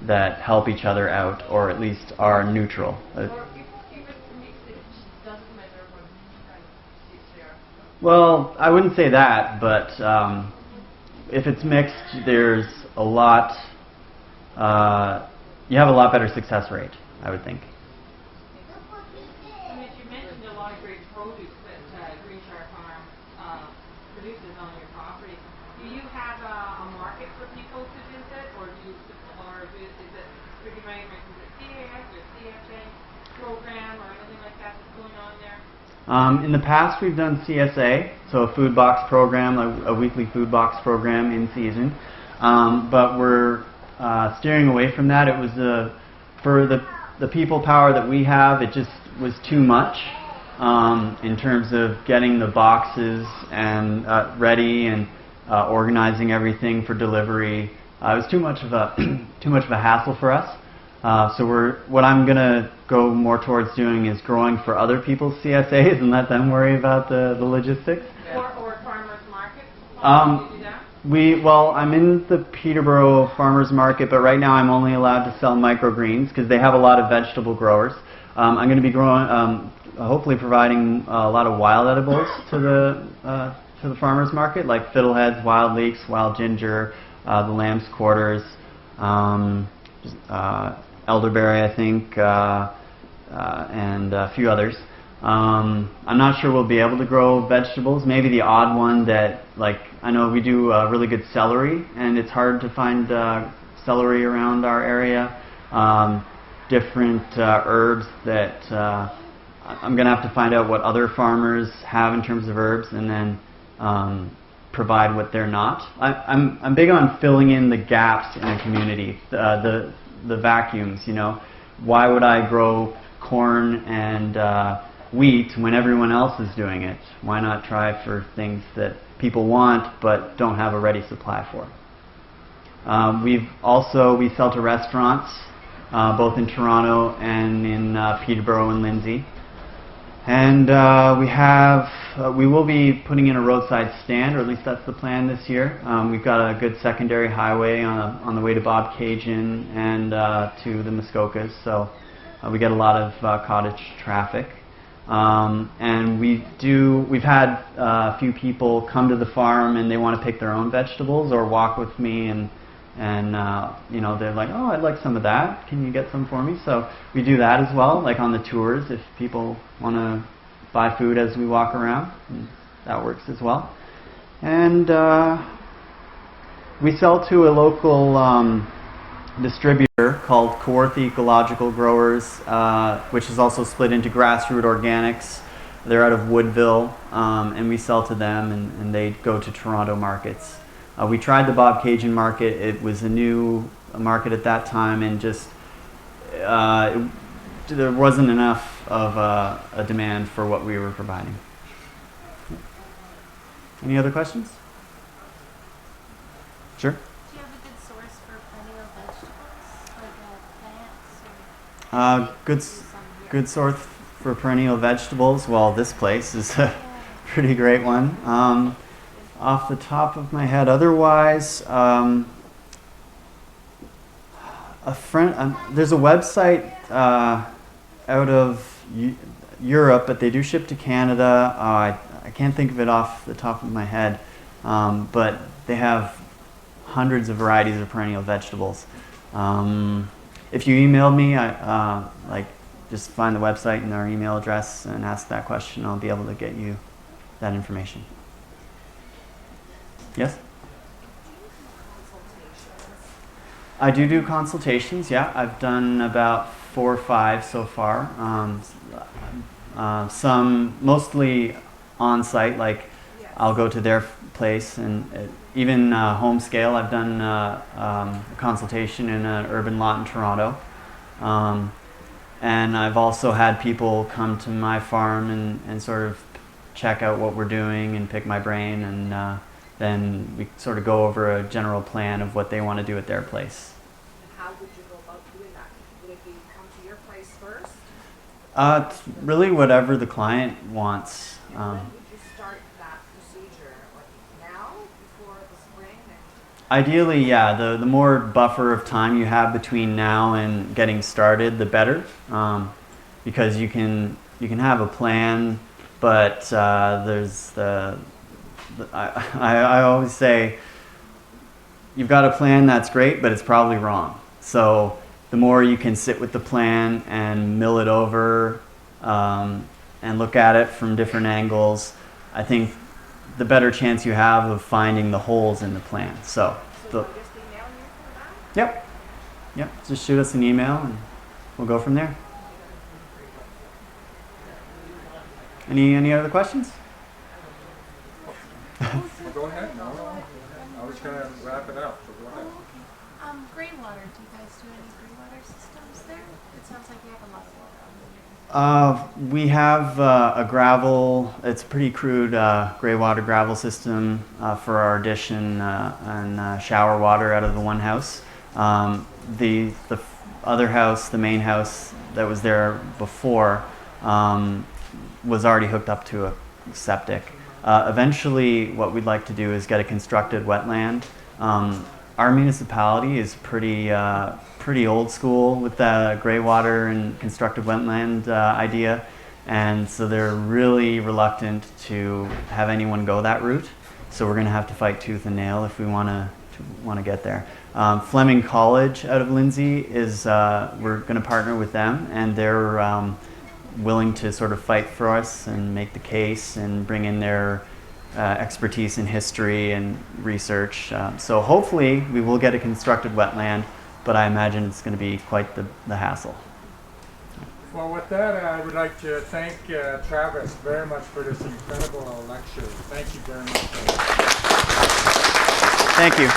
that help each other out, or at least are neutral. Or if it's mixed, it doesn't matter what kind of seeds they are. Well, I wouldn't say that, but if it's mixed, there's a lot. You have a lot better success rate, I would think. I mean, you mentioned a lot of great produce that Greenshire Farm produces on your property. Do you have a market for people to visit, or is it pretty much is it CAS or CSA program or anything like that that's going on there? In the past, we've done CSA, so a food box program, a weekly food box program in season. But we're steering away from that. It was for the people power that we have, it just was too much in terms of getting the boxes and ready and organizing everything for delivery. It was too much of a hassle for us. So what I'm going to go more towards doing is growing for other people's CSAs and let them worry about the logistics. Or farmers market? Do you do that? Well, I'm in the Peterborough Farmers Market, but right now I'm only allowed to sell microgreens because they have a lot of vegetable growers. I'm going to be growing, hopefully providing a lot of wild edibles to the farmers market, like fiddleheads, wild leeks, wild ginger, the lamb's quarters, elderberry, I think, and a few others. I'm not sure we'll be able to grow vegetables. Maybe the odd one that, like, I know we do really good celery, and it's hard to find celery around our area. Different herbs that I'm going to have to find out what other farmers have in terms of herbs, and then provide what they're not. I'm big on filling in the gaps in a community, the vacuums. You know, why would I grow corn and wheat when everyone else is doing it? Why not try for things that people want but don't have a ready supply for? We sell to restaurants, both in Toronto and in Peterborough and Lindsay. And we will be putting in a roadside stand, or at least that's the plan this year. We've got a good secondary highway on the way to Bobcaygeon and to the Muskokas, so we get a lot of cottage traffic. And we've had a few people come to the farm and they want to pick their own vegetables or walk with me, and you know, they're like, oh, I'd like some of that. Can you get some for me? So we do that as well, like on the tours, if people want to buy food as we walk around. That works as well. And we sell to a local distributor called Kawartha Ecological Growers, which is also split into Grassroot Organics. They're out of Woodville, and we sell to them, and they go to Toronto markets. We tried the Bobcaygeon market. It was a new market at that time, and just there wasn't enough of a demand for what we were providing. Any other questions? Sure. Do you have a good source for perennial vegetables, like plants? Good source for perennial vegetables. Well, this place is a pretty great one. Off the top of my head, otherwise, a friend. There's a website out of Europe, but they do ship to Canada. I can't think of it off the top of my head, but they have hundreds of varieties of perennial vegetables. If you emailed me, just find the website and our email address and ask that question. I'll be able to get you that information. Yes? I do consultations, yeah. I've done about 4 or 5 so far. Some mostly on-site, like I'll go to their place, and even home scale. I've done a consultation in an urban lot in Toronto. And I've also had people come to my farm and sort of check out what we're doing and pick my brain, and then we sort of go over a general plan of what they want to do at their place. And how would you go about doing that? Would it be come to your place first? It's really whatever the client wants. When would you start that procedure? Like now, before the spring? Ideally, yeah. The more buffer of time you have between now and getting started, the better, because you can have a plan, but there's I always say you've got a plan that's great, but it's probably wrong. So the more you can sit with the plan and mill it over and look at it from different angles, I think the better chance you have of finding the holes in the plan. So just email you for that? Yep. Just shoot us an email and we'll go from there. Any other questions? Well, go ahead. No. I was going to wrap it up, so go ahead. Gray water. Do you guys do any gray water systems there? It sounds like you have a lot of water on there. We have a gravel. It's a pretty crude gray water gravel system for our addition and shower water out of the one house. The other house, the main house that was there before, was already hooked up to a septic. Eventually, what we'd like to do is get a constructed wetland. Our municipality is pretty old school with the gray water and constructed wetland idea, and so they're really reluctant to have anyone go that route. So we're going to have to fight tooth and nail if we want to get there. Fleming College out of Lindsay is we're going to partner with them, and they're willing to sort of fight for us and make the case and bring in their expertise in history and research. So hopefully we will get a constructed wetland, but I imagine it's going to be quite the hassle. Well, with that, I would like to thank Travis very much for this incredible lecture. Thank you very much. Thank you.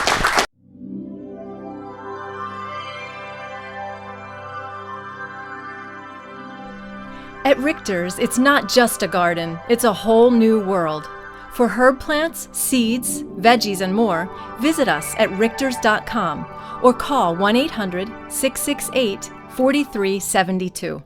At Richter's, it's not just a garden, it's a whole new world. For herb plants, seeds, veggies, and more, visit us at richters.com or call 1-800-668-4372.